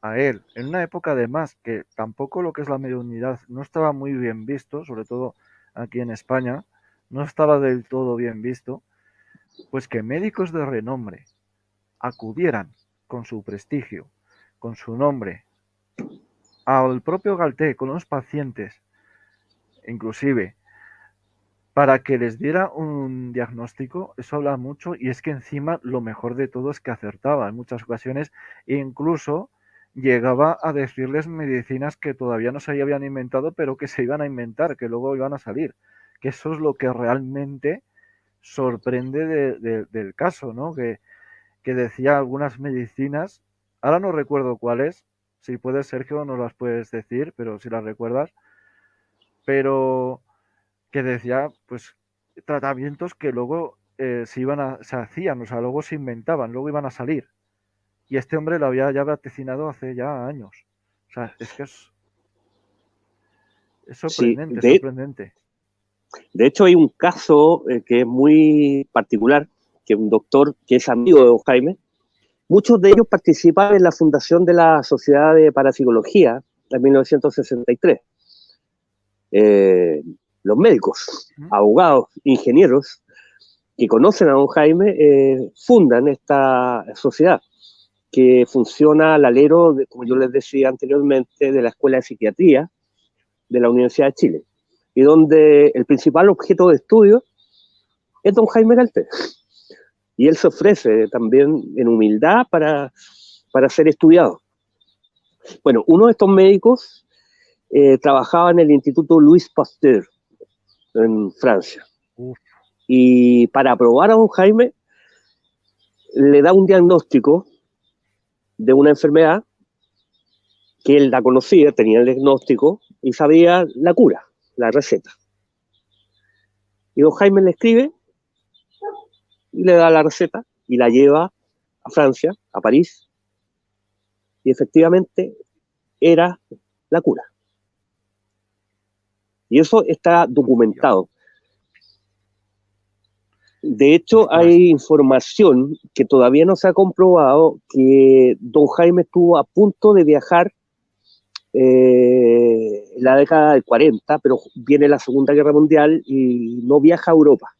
a él en una época además que tampoco lo que es la mediunidad no estaba muy bien visto, sobre todo aquí en España, no estaba del todo bien visto, pues que médicos de renombre acudieran con su prestigio, con su nombre, al propio Galté, con los pacientes, inclusive, para que les diera un diagnóstico, eso habla mucho y es que encima lo mejor de todo es que acertaba en muchas ocasiones e incluso llegaba a decirles medicinas que todavía no se habían inventado, pero que se iban a inventar, que luego iban a salir. Que eso es lo que realmente sorprende del caso, ¿no? Que decía algunas medicinas, ahora no recuerdo cuáles, si puedes, Sergio, no las puedes decir, pero si las recuerdas, pero que decía, pues, tratamientos que luego se hacían, o sea, luego se inventaban, luego iban a salir. Y este hombre lo había ya vaticinado hace ya años. O sea, es que es Sí, sorprendente, sorprendente. de hecho hay un caso que es muy particular, que un doctor que es amigo de don Jaime, muchos de ellos participan en la fundación de la Sociedad de Parapsicología en 1963. Los médicos, abogados, ingenieros que conocen a don Jaime fundan esta sociedad que funciona al alero, como yo les decía anteriormente, de la Escuela de Psiquiatría de la Universidad de Chile, y donde el principal objeto de estudio es don Jaime Galté. Y él se ofrece también en humildad para ser estudiado. Bueno, uno de estos médicos trabajaba en el Instituto Louis Pasteur en Francia. Y para aprobar a don Jaime le da un diagnóstico de una enfermedad que él la conocía, tenía el diagnóstico y sabía la cura, la receta. Y don Jaime le escribe y le da la receta y la lleva a Francia, a París, y efectivamente era la cura. Y eso está documentado. De hecho, hay información que todavía no se ha comprobado que don Jaime estuvo a punto de viajar en la década del 40, pero viene la Segunda Guerra Mundial y no viaja a Europa.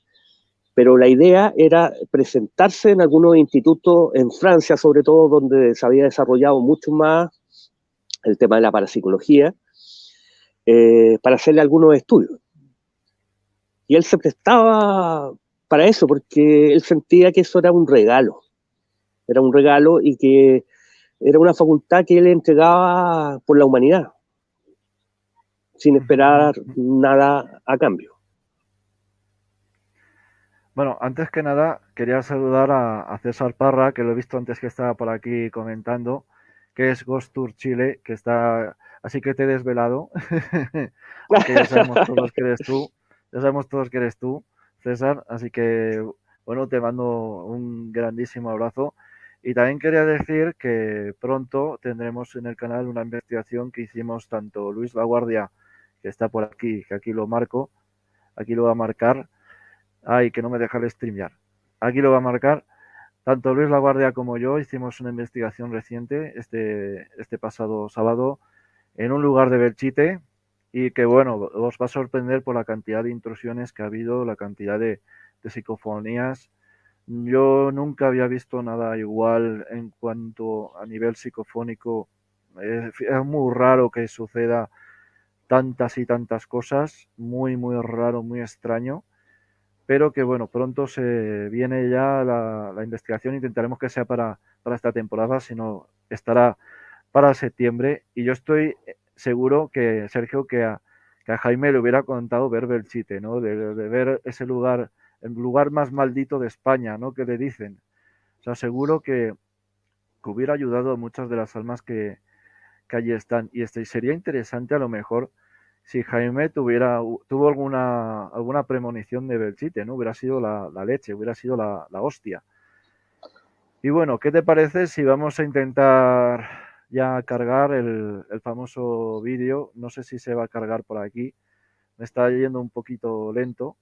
Pero la idea era presentarse en algunos institutos en Francia, sobre todo, donde se había desarrollado mucho más el tema de la parapsicología, para hacerle algunos estudios. Y él se prestaba para eso, porque él sentía que eso era un regalo y que era una facultad que él entregaba por la humanidad, sin esperar nada a cambio. Bueno, antes que nada, quería saludar a César Parra, que lo he visto antes que estaba por aquí comentando, que es Ghost Tour Chile, que está, así que te he desvelado, aunque ya sabemos todos que eres tú, ya sabemos todos que eres tú, César, así que, bueno, te mando un grandísimo abrazo. Y también quería decir que pronto tendremos en el canal una investigación que hicimos tanto Luis Laguardia, que está por aquí, que aquí lo marco, aquí lo va a marcar. Ay, que no me deja el streamear. Aquí lo va a marcar. Tanto Luis Laguardia como yo hicimos una investigación reciente este pasado sábado en un lugar de Belchite y que, bueno, os va a sorprender por la cantidad de intrusiones que ha habido, la cantidad de psicofonías. Yo nunca había visto nada igual en cuanto a nivel psicofónico. Es muy raro que suceda tantas y tantas cosas. Muy, muy raro, muy extraño, pero que bueno, pronto se viene ya la investigación, intentaremos que sea para esta temporada, si no estará para septiembre, y yo estoy seguro que, Sergio, que a Jaime le hubiera contado ver Belchite, ¿no? De ver ese lugar, el lugar más maldito de España, ¿no? Que le dicen. O sea, seguro que hubiera ayudado a muchas de las almas que allí están, y sería interesante a lo mejor si Jaime tuvo alguna premonición de Belchite, ¿no? Hubiera sido la leche, hubiera sido la hostia. Y bueno, ¿qué te parece si vamos a intentar ya cargar el famoso vídeo? No sé si se va a cargar por aquí. Me está yendo un poquito lento.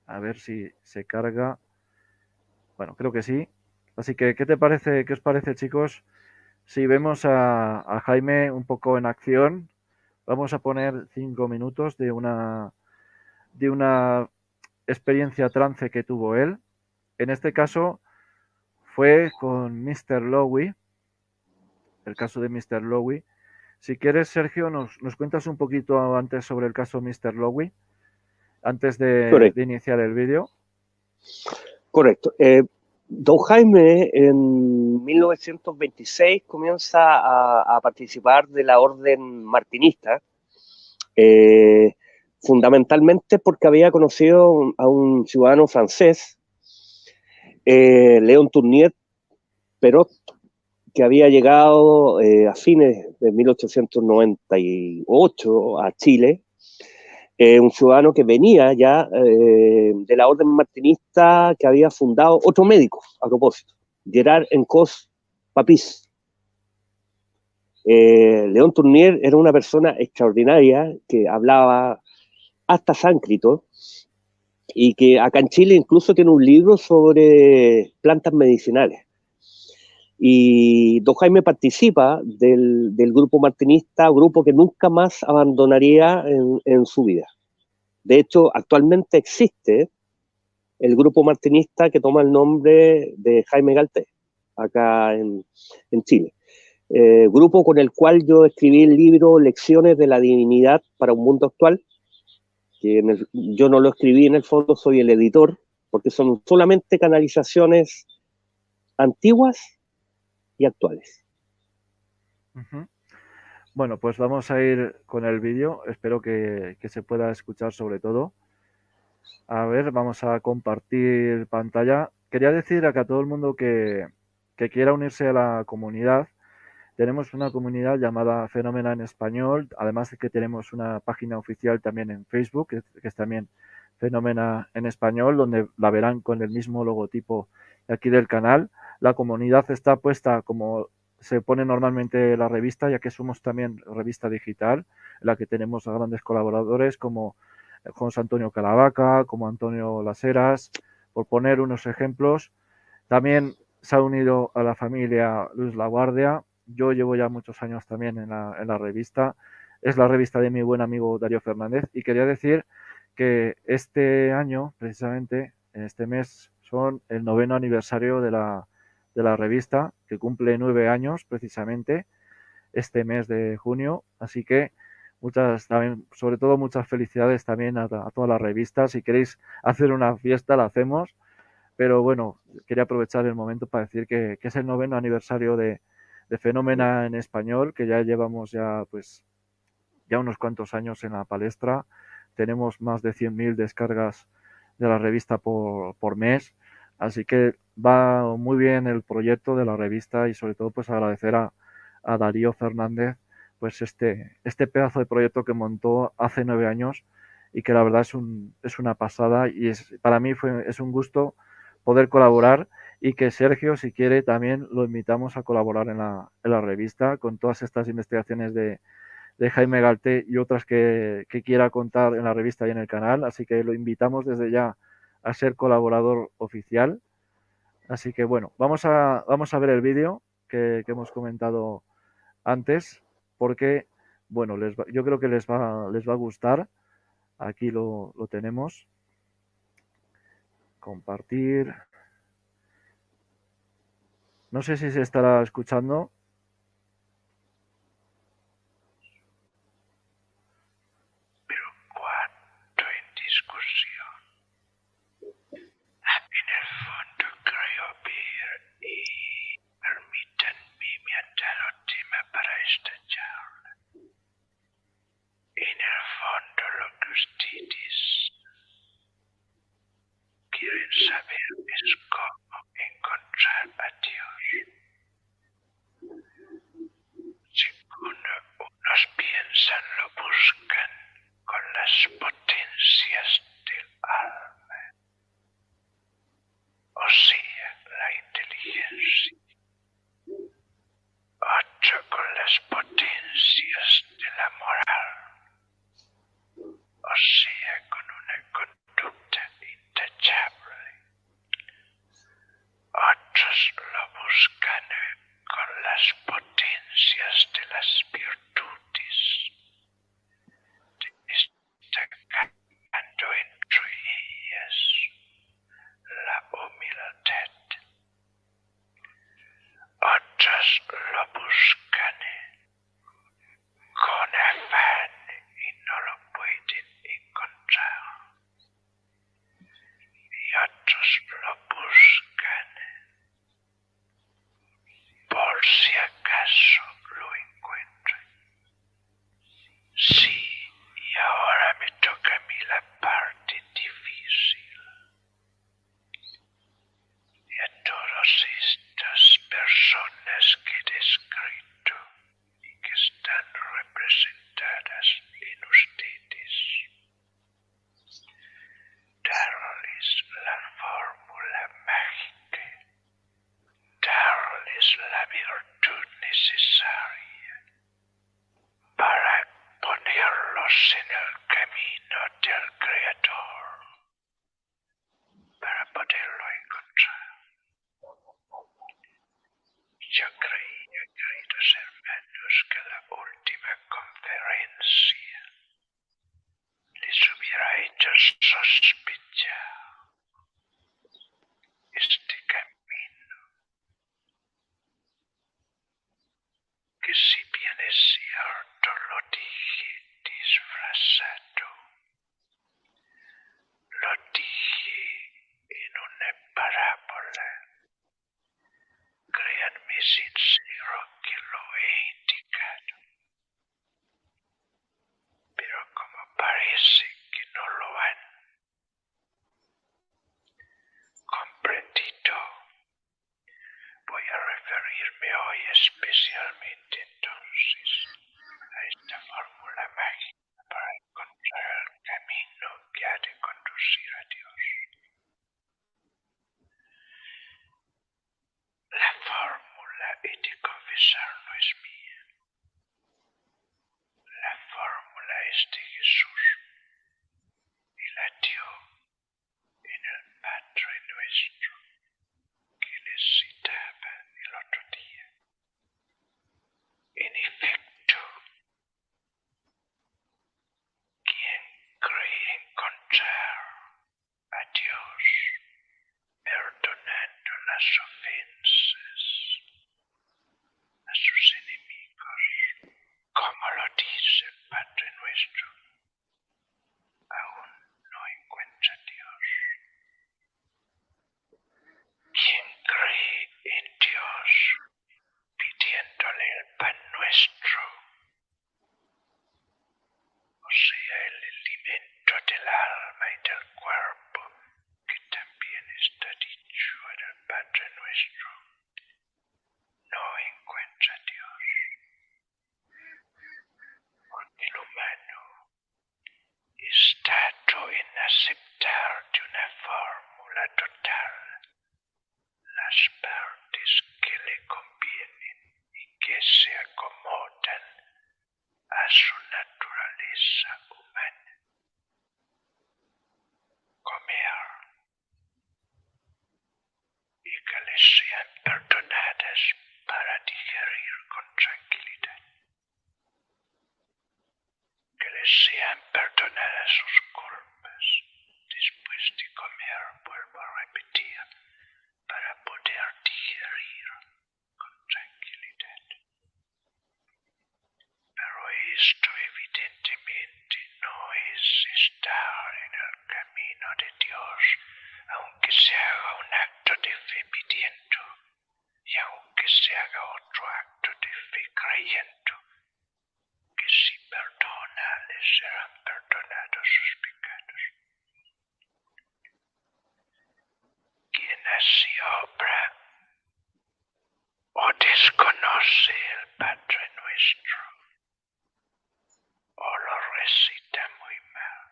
A ver si se carga. Bueno, creo que sí. Así que, ¿qué te parece? ¿Qué os parece, chicos? Si vemos a Jaime un poco en acción, vamos a poner 5 minutos de una experiencia trance que tuvo él. En este caso fue con Mr. Lowy, el caso de Mr. Lowy. Si quieres, Sergio, nos cuentas un poquito antes sobre el caso Mr. Lowy, antes de Correcto, iniciar el vídeo. correcto. Don Jaime en 1926 comienza a participar de la orden martinista, eh, fundamentalmente porque había conocido a un ciudadano francés, León Tournier Perot, que había llegado a fines de 1898 a Chile, un ciudadano que venía ya de la orden martinista que había fundado otro médico, a propósito, Gerard Encos Papis. León Tournier era una persona extraordinaria que hablaba hasta sánscrito y que acá en Chile incluso tiene un libro sobre plantas medicinales. Y don Jaime participa del grupo martinista, grupo que nunca más abandonaría en su vida. De hecho, actualmente existe el grupo martinista que toma el nombre de Jaime Galté, acá en Chile. Grupo con el cual yo escribí el libro Lecciones de la Divinidad para un Mundo Actual, que yo no lo escribí en el fondo, soy el editor, porque son solamente canalizaciones antiguas y actuales. Uh-huh. Bueno, pues vamos a ir con el vídeo. Espero que se pueda escuchar sobre todo. A ver, vamos a compartir pantalla. Quería decir a todo el mundo que quiera unirse a la comunidad. Tenemos una comunidad llamada Fenómena en Español, además de que tenemos una página oficial también en Facebook, que es también Fenómena en Español, donde la verán con el mismo logotipo de aquí del canal. La comunidad está puesta como se pone normalmente la revista, ya que somos también revista digital, en la que tenemos a grandes colaboradores como José Antonio Caravaca, como Antonio Las Heras, por poner unos ejemplos. También se ha unido a la familia Luis Laguardia. Yo llevo ya muchos años también en la revista. Es la revista de mi buen amigo Darío Fernández. Y quería decir que este año, precisamente, en este mes, son el 9º aniversario de la revista, que cumple 9 años precisamente. este mes de junio. Así que también, sobre todo muchas felicidades también a todas las revistas. Si queréis hacer una fiesta, la hacemos. Pero bueno, quería aprovechar el momento para decir que es el 9º aniversario de Fenómena en español, que ya llevamos ya unos cuantos años en la palestra. Tenemos más de 100.000 descargas de la revista por mes. Así que va muy bien el proyecto de la revista y sobre todo pues agradecer a Darío Fernández pues este pedazo de proyecto que montó hace 9 años y que la verdad es una pasada y para mí es un gusto poder colaborar y que Sergio, si quiere, también lo invitamos a colaborar en la revista con todas estas investigaciones de Jaime Galté y otras que quiera contar en la revista y en el canal. Así que lo invitamos desde ya a ser colaborador oficial. Así que bueno, vamos a ver el vídeo que hemos comentado antes, porque bueno, yo creo que les va a gustar. Aquí lo tenemos. Compartir. No sé si se estará escuchando. Pero cuánto en discusión. En el fondo creo ver y permítanme mi antídoto para esta charla. En el fondo lo que ustedes quieren saber es cómo encontrar a Dios. Según unos piensan, lo buscan con las potencias del alma, o sea, la inteligencia. Otro con las potencias de la moral, o sea, con una conducta intachable. Otros lo buscan con las potencias de las virtudes, destacando entre ellas la humildad. Otros lo buscan con afán y no lo pueden encontrar. Y otros lo buscan por si acaso lo encuentran. Sí, y ahora me toca a mí la parte difícil. Y a todas estas personas que he descrito y que están representadas en ustedes, darles la fórmula mágica, darles la virtud necesaria para ponerlos en el camino del Creador, para poderlo encontrar. Yo creía, queridos hermanos, que la última conferencia les hubiera hecho sospechar este camino, que si bien es cierto lo dije disfrazado, lo dije en una parábola. Créanme sincero que lo he indicado, pero como parece que no lo han comprendido, voy a referirme hoy especialmente entonces a esta fórmula mágica para encontrar el camino que ha de conducir a Dios. La fórmula, he de confesar, no es mía. La fórmula es de Jesús y la dio en el Padre Nuestro que les citaba el otro día. En efecto, conoce el Padre Nuestro o lo recita muy mal.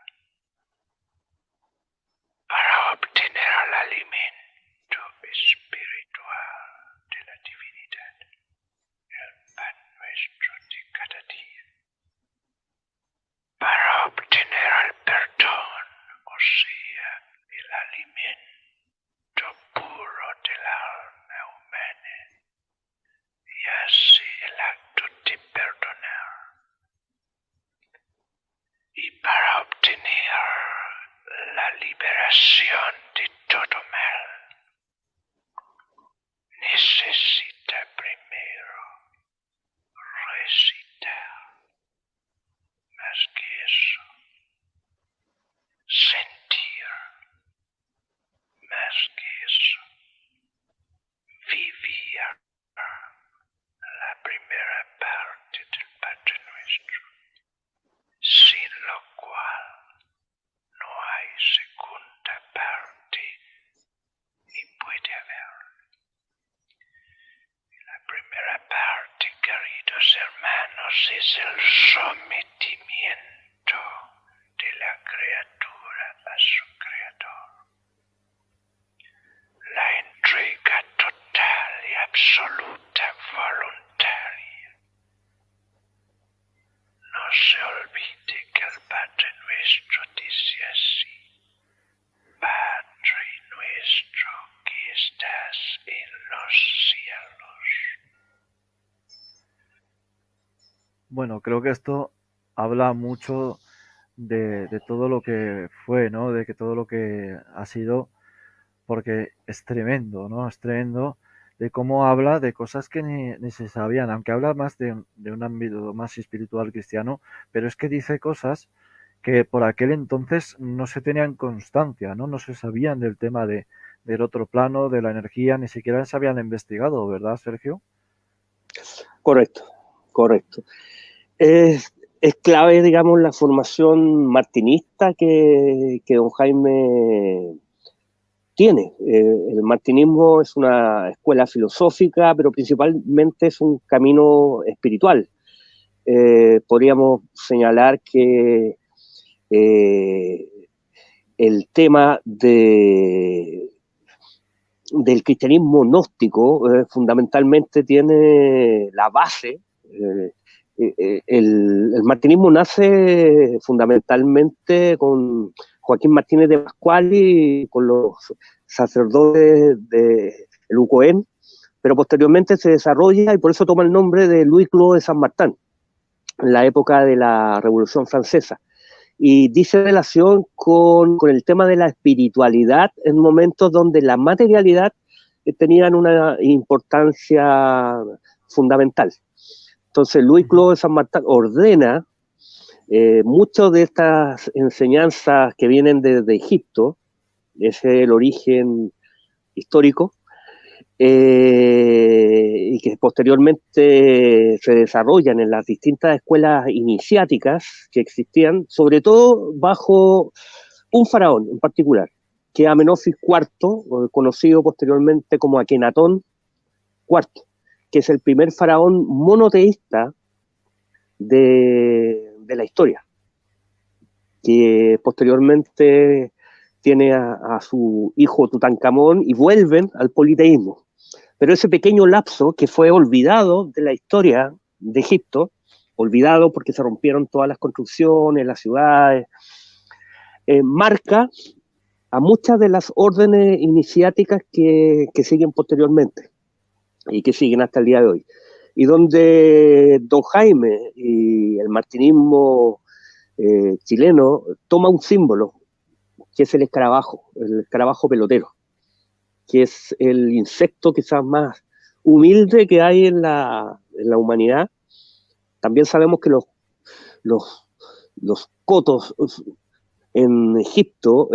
Para obtener el alimento espiritual de la divinidad, el pan nuestro de cada día. Para obtener el perdón, o sea, el alimento puro del alma humana, y así el acto de perdonar. Y para obtener la liberación de todo mal, necesita primero recitar, más que eso, sentir, más que eso, vivir la primera parte del Padre Nuestro, sin lo cual no hay segunda parte ni puede haber. La primera parte, queridos hermanos, es el sometimiento de la criatura a su creador. La entrega total y absoluta voluntaria. No se olvide que el Padre Nuestro dice así: Padre nuestro que estás en los cielos. Bueno, creo que esto habla mucho de todo lo que fue, ¿no? De que todo lo que ha sido, porque es tremendo, ¿no? Es tremendo de cómo habla de cosas que ni se sabían, aunque habla más de un ámbito más espiritual cristiano, pero es que dice cosas que por aquel entonces no se tenían constancia, ¿no? No se sabían del tema del otro plano, de la energía, ni siquiera se habían investigado, ¿verdad, Sergio? Correcto, correcto. Es clave, digamos, la formación martinista que don Jaime tiene. El martinismo es una escuela filosófica, pero principalmente es un camino espiritual. Podríamos señalar que el tema del cristianismo gnóstico fundamentalmente tiene la base. El martinismo nace fundamentalmente con Joaquín Martínez de Pascual y con los sacerdotes de Lucoén, pero posteriormente se desarrolla y por eso toma el nombre de Louis Clos de Saint-Martin, en la época de la Revolución Francesa. Y dice relación con el tema de la espiritualidad en momentos donde la materialidad tenían una importancia fundamental. Entonces, Louis Clos de Saint-Martin ordena muchas de estas enseñanzas que vienen desde Egipto, ese es el origen histórico, y que posteriormente se desarrollan en las distintas escuelas iniciáticas que existían, sobre todo bajo un faraón en particular, que es Amenofis IV, conocido posteriormente como Akenatón IV, que es el primer faraón monoteísta de la historia, que posteriormente tiene a su hijo Tutankamón y vuelven al politeísmo. Pero ese pequeño lapso que fue olvidado de la historia de Egipto, olvidado porque se rompieron todas las construcciones, las ciudades, marca a muchas de las órdenes iniciáticas que siguen posteriormente y que siguen hasta el día de hoy. Y donde don Jaime y el martinismo chileno toma un símbolo, que es el escarabajo pelotero, que es el insecto quizás más humilde que hay en la humanidad. También sabemos que los cotos en Egipto,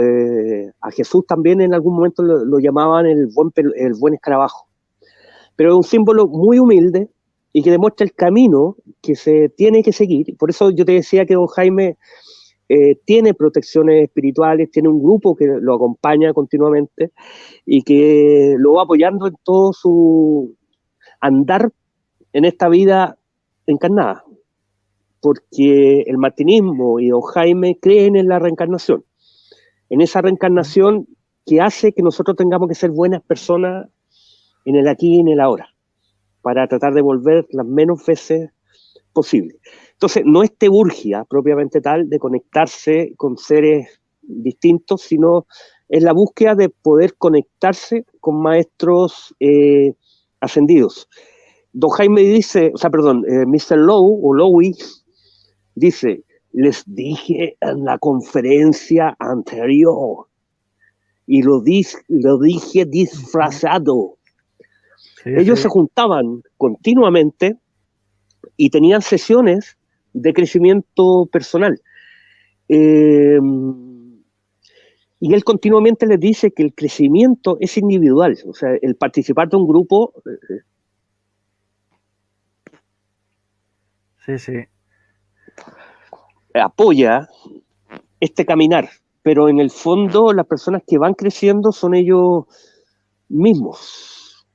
a Jesús también en algún momento lo llamaban el buen escarabajo. Pero es un símbolo muy humilde y que demuestra el camino que se tiene que seguir. Por eso yo te decía que don Jaime tiene protecciones espirituales, tiene un grupo que lo acompaña continuamente y que lo va apoyando en todo su andar en esta vida encarnada, porque el martinismo y don Jaime creen en la reencarnación, en esa reencarnación que hace que nosotros tengamos que ser buenas personas en el aquí y en el ahora, para tratar de volver las menos veces posible. Entonces, no es teurgia propiamente tal de conectarse con seres distintos, sino es la búsqueda de poder conectarse con maestros ascendidos. Don Jaime dice, o sea, perdón, Mr. Lowe o Lowy dice, les dije en la conferencia anterior y lo dije disfrazado. Sí, Ellos sí. se juntaban continuamente y tenían sesiones de crecimiento personal. Y él continuamente les dice que el crecimiento es individual, o sea, el participar de un grupo Sí, sí. apoya este caminar, pero en el fondo las personas que van creciendo son ellos mismos.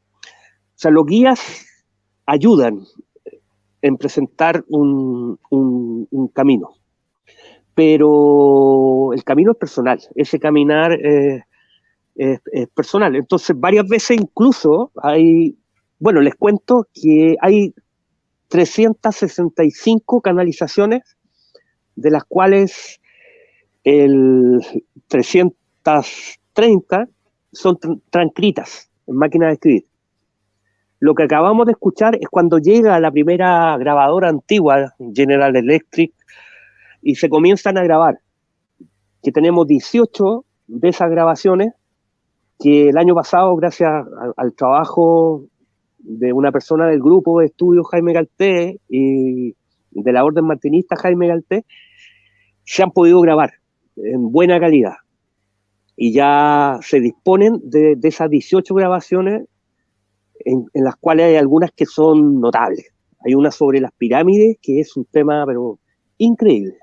O sea, los guías ayudan en presentar un camino, pero el camino es personal, ese caminar es personal. Entonces, varias veces incluso hay, bueno, les cuento que hay 365 canalizaciones, de las cuales el 330 son transcritas en máquina de escribir. Lo que acabamos de escuchar es cuando llega la primera grabadora antigua, General Electric, y se comienzan a grabar, que tenemos 18 de esas grabaciones, que el año pasado, gracias al trabajo de una persona del grupo de estudio Jaime Galté y de la Orden Martinista Jaime Galté, se han podido grabar en buena calidad. Y ya se disponen de esas 18 grabaciones en las cuales hay algunas que son notables. Hay una sobre las pirámides que es un tema pero increíble,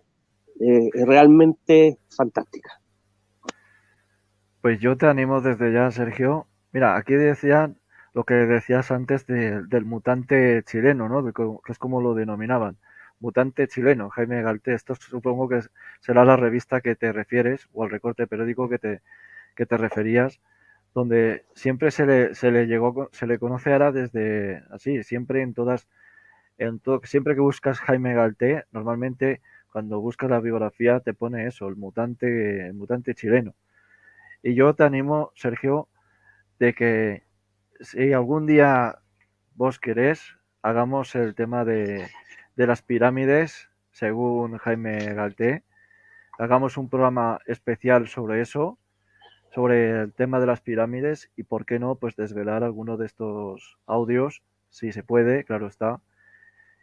es realmente fantástica. Pues yo te animo desde ya, Sergio. Mira, aquí decían lo que decías antes del mutante chileno, ¿no? Que es como lo denominaban. Mutante chileno, Jaime Galté. Esto supongo que será la revista que te refieres o el recorte periódico que te referías, donde siempre se le conoce ahora desde así, siempre siempre que buscas Jaime Galté, normalmente cuando buscas la biografía te pone eso, el mutante chileno. Y yo te animo, Sergio, de que si algún día vos querés, hagamos el tema de las pirámides, según Jaime Galté, hagamos un programa especial sobre eso, sobre el tema de las pirámides y por qué no, pues desvelar alguno de estos audios, si se puede, claro está,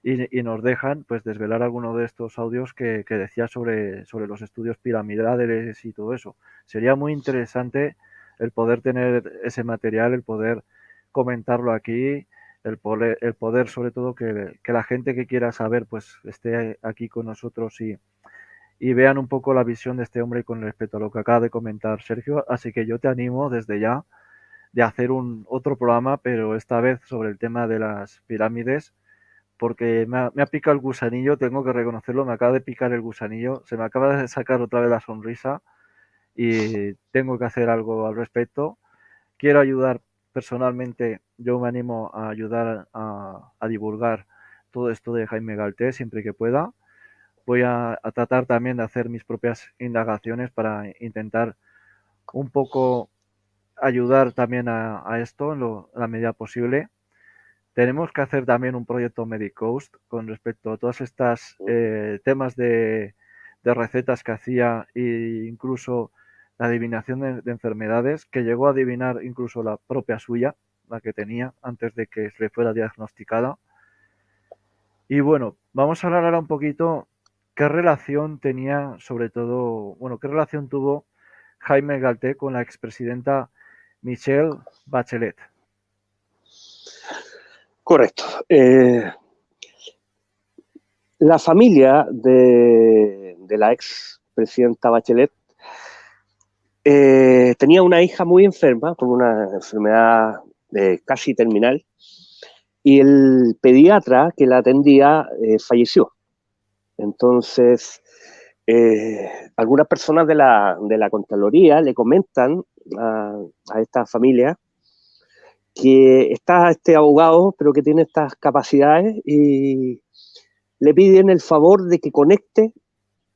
y nos dejan pues desvelar alguno de estos audios que decía sobre los estudios piramidales y todo eso. Sería muy interesante el poder tener ese material, el poder comentarlo aquí, el poder sobre todo que la gente que quiera saber pues esté aquí con nosotros y vean un poco la visión de este hombre con respecto a lo que acaba de comentar Sergio. Así que yo te animo desde ya de hacer otro programa, pero esta vez sobre el tema de las pirámides, porque me ha picado el gusanillo, tengo que reconocerlo, me acaba de picar el gusanillo, se me acaba de sacar otra vez la sonrisa y tengo que hacer algo al respecto. Quiero ayudar personalmente, yo me animo a ayudar a divulgar todo esto de Jaime Galté siempre que pueda. Voy a tratar también de hacer mis propias indagaciones para intentar un poco ayudar también a esto en la medida posible. Tenemos que hacer también un proyecto Medicoast con respecto a todas estas temas de recetas que hacía e incluso la adivinación de enfermedades, que llegó a adivinar incluso la propia suya, la que tenía antes de que se le fuera diagnosticada. Y bueno, vamos a hablar ahora un poquito qué relación tenía, sobre todo, bueno, qué relación tuvo Jaime Galté con la expresidenta Michelle Bachelet. Correcto. La familia de la ex presidenta Bachelet tenía una hija muy enferma, con una enfermedad casi terminal, y el pediatra que la atendía falleció. Entonces, algunas personas de la Contraloría le comentan a esta familia que está este abogado, pero que tiene estas capacidades, y le piden el favor de que conecte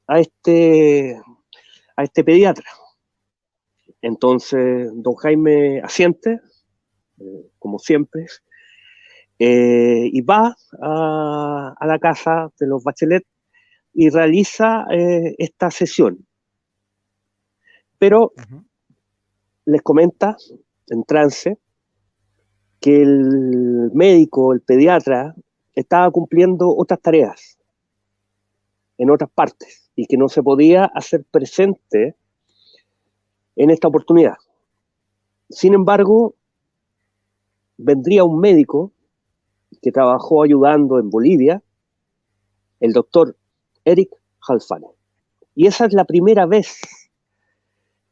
a este pediatra. Entonces, don Jaime asiente, como siempre, y va a la casa de los Bachelet y realiza esta sesión. Pero les comenta, en trance, que el médico, el pediatra, estaba cumpliendo otras tareas en otras partes y que no se podía hacer presente en esta oportunidad. Sin embargo, vendría un médico que trabajó ayudando en Bolivia, el doctor Eric Halfane. Y esa es la primera vez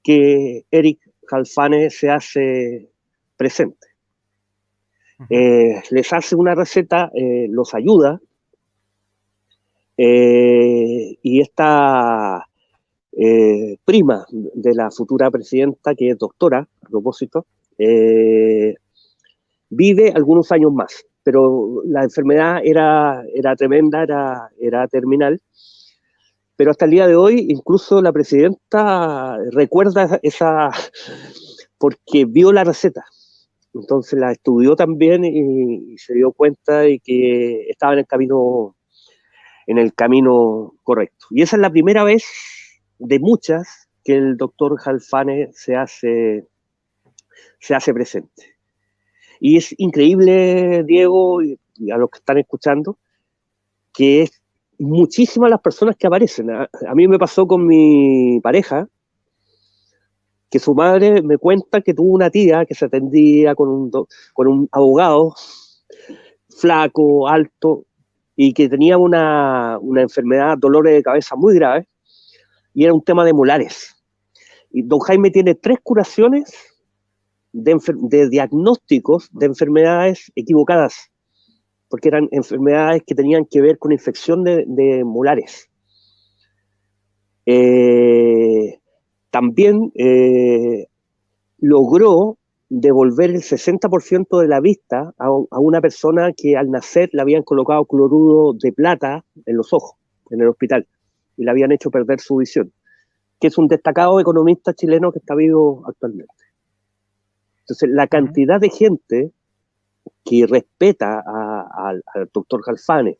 que Eric Halfane se hace presente. Les hace una receta, los ayuda, y esta prima de la futura presidenta, que es doctora, a propósito, vive algunos años más, pero la enfermedad era tremenda, era terminal, pero hasta el día de hoy incluso la presidenta recuerda esa, porque vio la receta. Entonces la estudió también y se dio cuenta de que estaba en el camino correcto. Y esa es la primera vez de muchas que el doctor Halfane se hace presente. Y es increíble, Diego, y a los que están escuchando, que es muchísimas las personas que aparecen. A mí me pasó con mi pareja, que su madre me cuenta que tuvo una tía que se atendía con un abogado flaco, alto, y que tenía una enfermedad, dolores de cabeza muy graves, y era un tema de molares. Y don Jaime tiene 3 curaciones de diagnósticos de enfermedades equivocadas, porque eran enfermedades que tenían que ver con infección de molares. También logró devolver el 60% de la vista a una persona que al nacer le habían colocado cloruro de plata en los ojos, en el hospital, y le habían hecho perder su visión, que es un destacado economista chileno que está vivo actualmente. Entonces, la cantidad de gente que respeta al doctor Halfane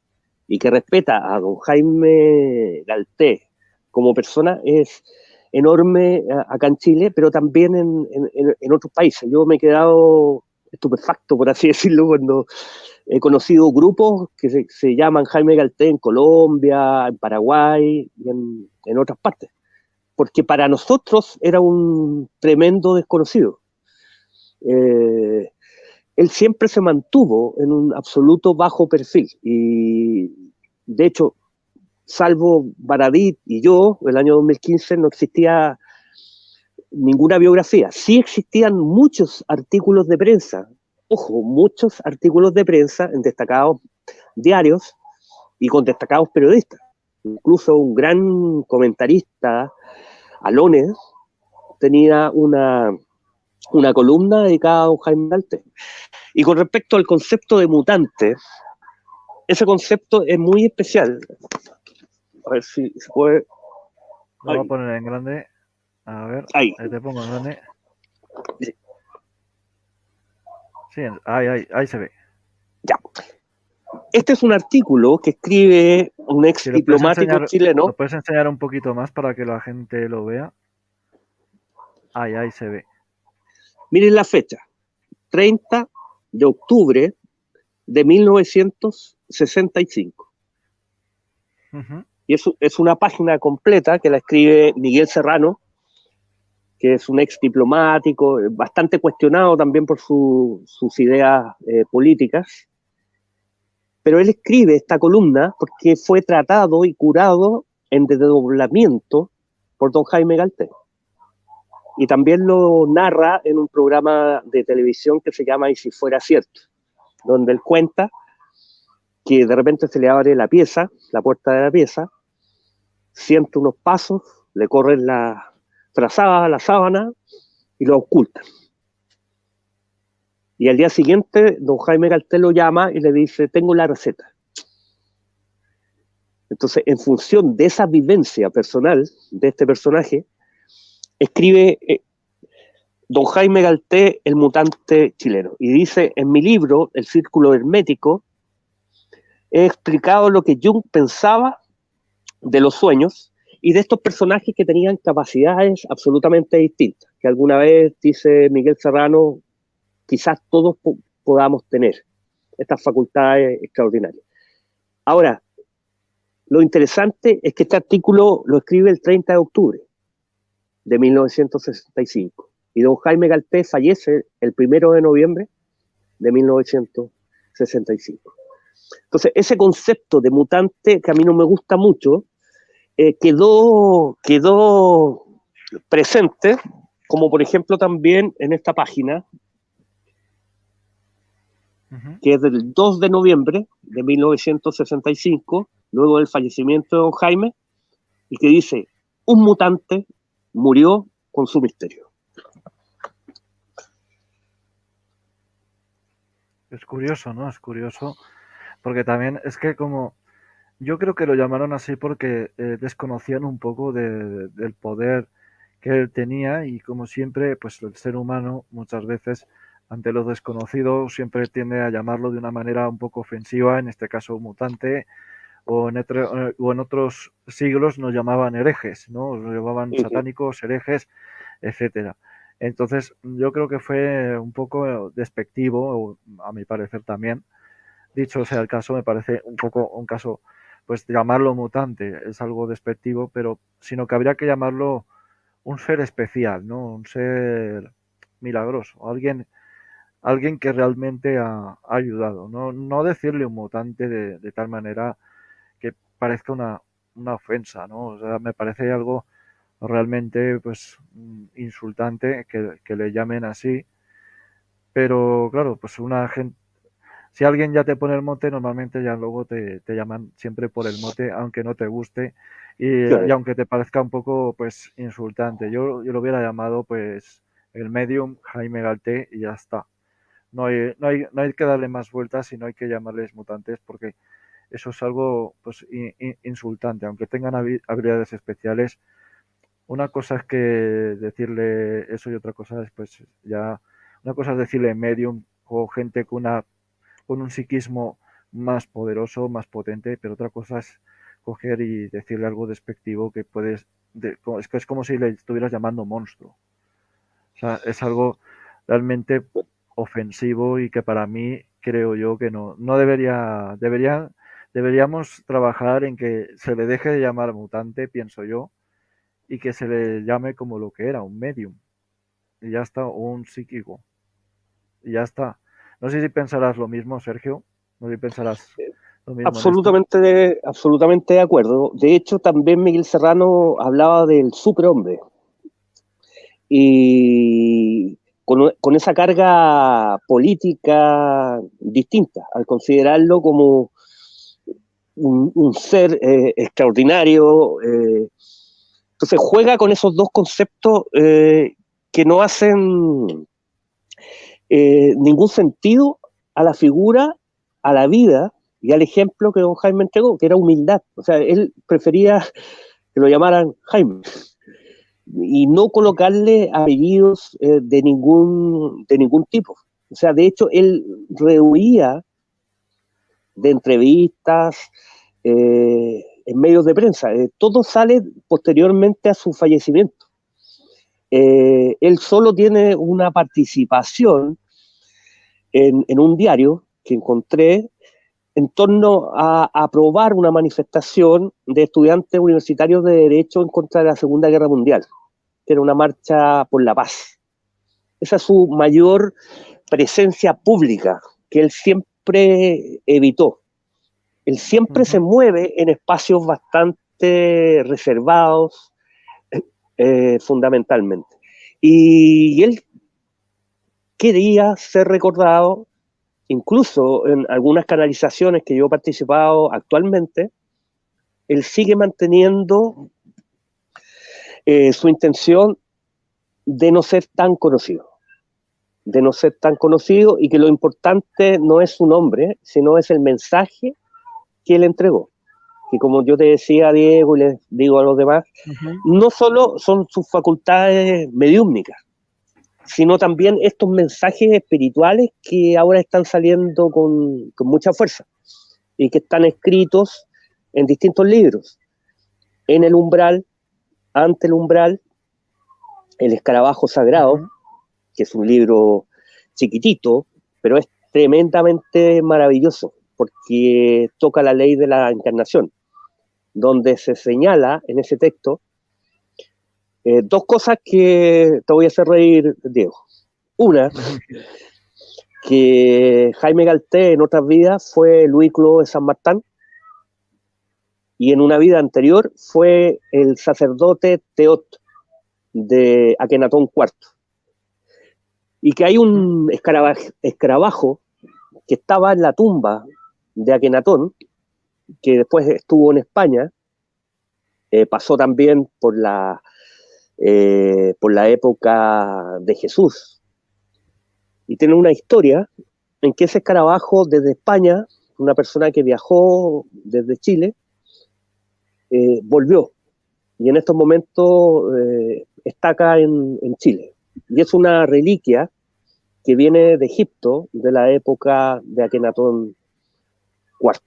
y que respeta a don Jaime Galté como persona es enorme acá en Chile, pero también en otros países. Yo me he quedado estupefacto, por así decirlo, cuando he conocido grupos que se llaman Jaime Galté en Colombia, en Paraguay y en otras partes, porque para nosotros era un tremendo desconocido. Él siempre se mantuvo en un absoluto bajo perfil y, de hecho, salvo Baradit y yo, el año 2015 no existía ninguna biografía. Sí existían muchos artículos de prensa, ojo, muchos artículos de prensa en destacados diarios y con destacados periodistas. Incluso un gran comentarista, Alones, tenía una columna dedicada a don Jaime Galté. Y con respecto al concepto de mutante, ese concepto es muy especial. A ver si se puede. Lo voy a poner en grande. A ver, ahí te pongo en grande. Sí, ahí se ve. Ya. Este es un artículo que escribe un ex diplomático chileno. ¿Lo puedes enseñar un poquito más para que la gente lo vea? Ahí se ve. Miren la fecha, 30 de octubre de 1965. Y es una página completa que la escribe Miguel Serrano, que es un ex diplomático, bastante cuestionado también por sus ideas políticas. Pero él escribe esta columna porque fue tratado y curado en desdoblamiento por don Jaime Galté. Y también lo narra en un programa de televisión que se llama Y si fuera cierto. donde él cuenta que de repente se le abre la pieza, la puerta de la pieza, siente unos pasos, le corren la frazada, la sábana y lo ocultan. Y al día siguiente, don Jaime Galté lo llama y le dice, tengo la receta. Entonces, en función de esa vivencia personal de este personaje, escribe don Jaime Galté, el mutante chileno. Y dice, en mi libro, El Círculo Hermético, he explicado lo que Jung pensaba de los sueños y de estos personajes que tenían capacidades absolutamente distintas, que alguna vez, dice Miguel Serrano, quizás todos podamos tener estas facultades extraordinarias. Ahora, lo interesante es que este artículo lo escribe el 30 de octubre de 1965 y don Jaime Galté fallece el 1 de noviembre de 1965. Entonces, ese concepto de mutante, que a mí no me gusta mucho, quedó presente, como por ejemplo también en esta página, que es del 2 de noviembre de 1965, luego del fallecimiento de don Jaime, y que dice, un mutante murió con su misterio. Es curioso, ¿no? Es curioso, porque también es que como yo creo que lo llamaron así porque desconocían un poco del poder que él tenía y como siempre, pues el ser humano muchas veces ante lo desconocido siempre tiende a llamarlo de una manera un poco ofensiva, en este caso mutante, o en otros siglos nos llamaban herejes, ¿no? Nos llamaban satánicos, herejes, etcétera. Entonces, yo creo que fue un poco despectivo, a mi parecer también. Dicho sea el caso, me parece un poco un caso, pues llamarlo mutante es algo despectivo, pero sino que habría que llamarlo un ser especial, ¿no? Un ser milagroso, alguien que realmente ha ayudado, no decirle un mutante de tal manera que parezca una ofensa, ¿no? O sea, me parece algo realmente pues insultante que le llamen así, pero claro, pues una gente, si alguien ya te pone el mote, normalmente ya luego te llaman siempre por el mote, aunque no te guste y Claro. aunque te parezca un poco pues insultante. Yo lo hubiera llamado pues el medium Jaime Galté y ya está. No hay que darle más vueltas y no hay que llamarles mutantes porque eso es algo pues insultante, aunque tengan habilidades especiales. Una cosa es que decirle eso y otra cosa es pues ya, una cosa es decirle medium o gente con un psiquismo más poderoso, más potente, pero otra cosa es coger y decirle algo despectivo que puedes, es que es como si le estuvieras llamando monstruo. O sea, es algo realmente ofensivo y que para mí creo yo que no deberíamos trabajar en que se le deje de llamar mutante, pienso yo, y que se le llame como lo que era, un medium. Y ya está, o un psíquico. Y ya está. No sé si pensarás lo mismo, Sergio. No sé si pensarás lo mismo en esto. Absolutamente de acuerdo. De hecho, también Miguel Serrano hablaba del superhombre. Y con esa carga política distinta, al considerarlo como un ser extraordinario. Entonces juega con esos dos conceptos que no hacen ningún sentido a la figura, a la vida y al ejemplo que don Jaime entregó, que era humildad. O sea, él prefería que lo llamaran Jaime y no colocarle apellidos de ningún tipo. O sea, de hecho, él rehuía de entrevistas en medios de prensa. Todo sale posteriormente a su fallecimiento. Él solo tiene una participación en un diario que encontré en torno a aprobar una manifestación de estudiantes universitarios de Derecho en contra de la Segunda Guerra Mundial, que era una marcha por la paz. Esa es su mayor presencia pública, que él siempre evitó. Él siempre se mueve en espacios bastante reservados, fundamentalmente. Y él quería ser recordado incluso en algunas canalizaciones que yo he participado actualmente, él sigue manteniendo su intención de no ser tan conocido. De no ser tan conocido, y que lo importante no es su nombre, sino es el mensaje que él entregó. Y como yo te decía, Diego, y les digo a los demás, no solo son sus facultades mediúmnicas, sino también estos mensajes espirituales que ahora están saliendo con mucha fuerza y que están escritos en distintos libros. En el umbral, ante el umbral, El escarabajo sagrado, que es un libro chiquitito, pero es tremendamente maravilloso, porque toca la ley de la encarnación, donde se señala en ese texto dos cosas que te voy a hacer reír, Diego. Una, que Jaime Galté en otras vidas fue Luis Clos de San Martín, y en una vida anterior fue el sacerdote Teot de Akenatón IV. Y que hay un escarabajo que estaba en la tumba de Akenatón, que después estuvo en España, pasó también por la época de Jesús. Y tiene una historia en que ese escarabajo desde España, una persona que viajó desde Chile, volvió. Y en estos momentos está acá en Chile. Y es una reliquia que viene de Egipto, de la época de Akenatón IV.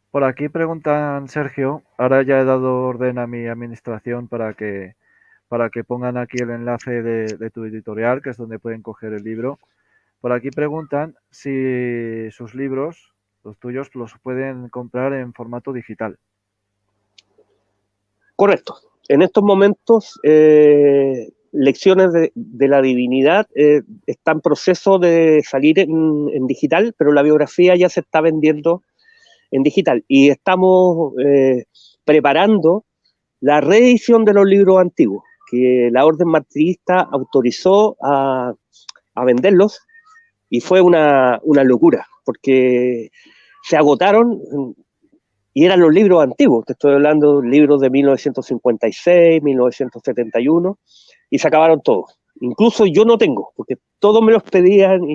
Por aquí preguntan, Sergio, ahora ya he dado orden a mi administración para que pongan aquí el enlace de tu editorial, que es donde pueden coger el libro. Por aquí preguntan si sus libros, los tuyos, los pueden comprar en formato digital. Correcto. En estos momentos, Lecciones de la Divinidad está en proceso de salir en digital, pero la biografía ya se está vendiendo en digital. Y estamos preparando la reedición de los libros antiguos, que la Orden Martirista autorizó a venderlos, y fue una locura, porque se agotaron. Y eran los libros antiguos, te estoy hablando de libros de 1956, 1971, y se acabaron todos. Incluso yo no tengo, porque todos me los pedían,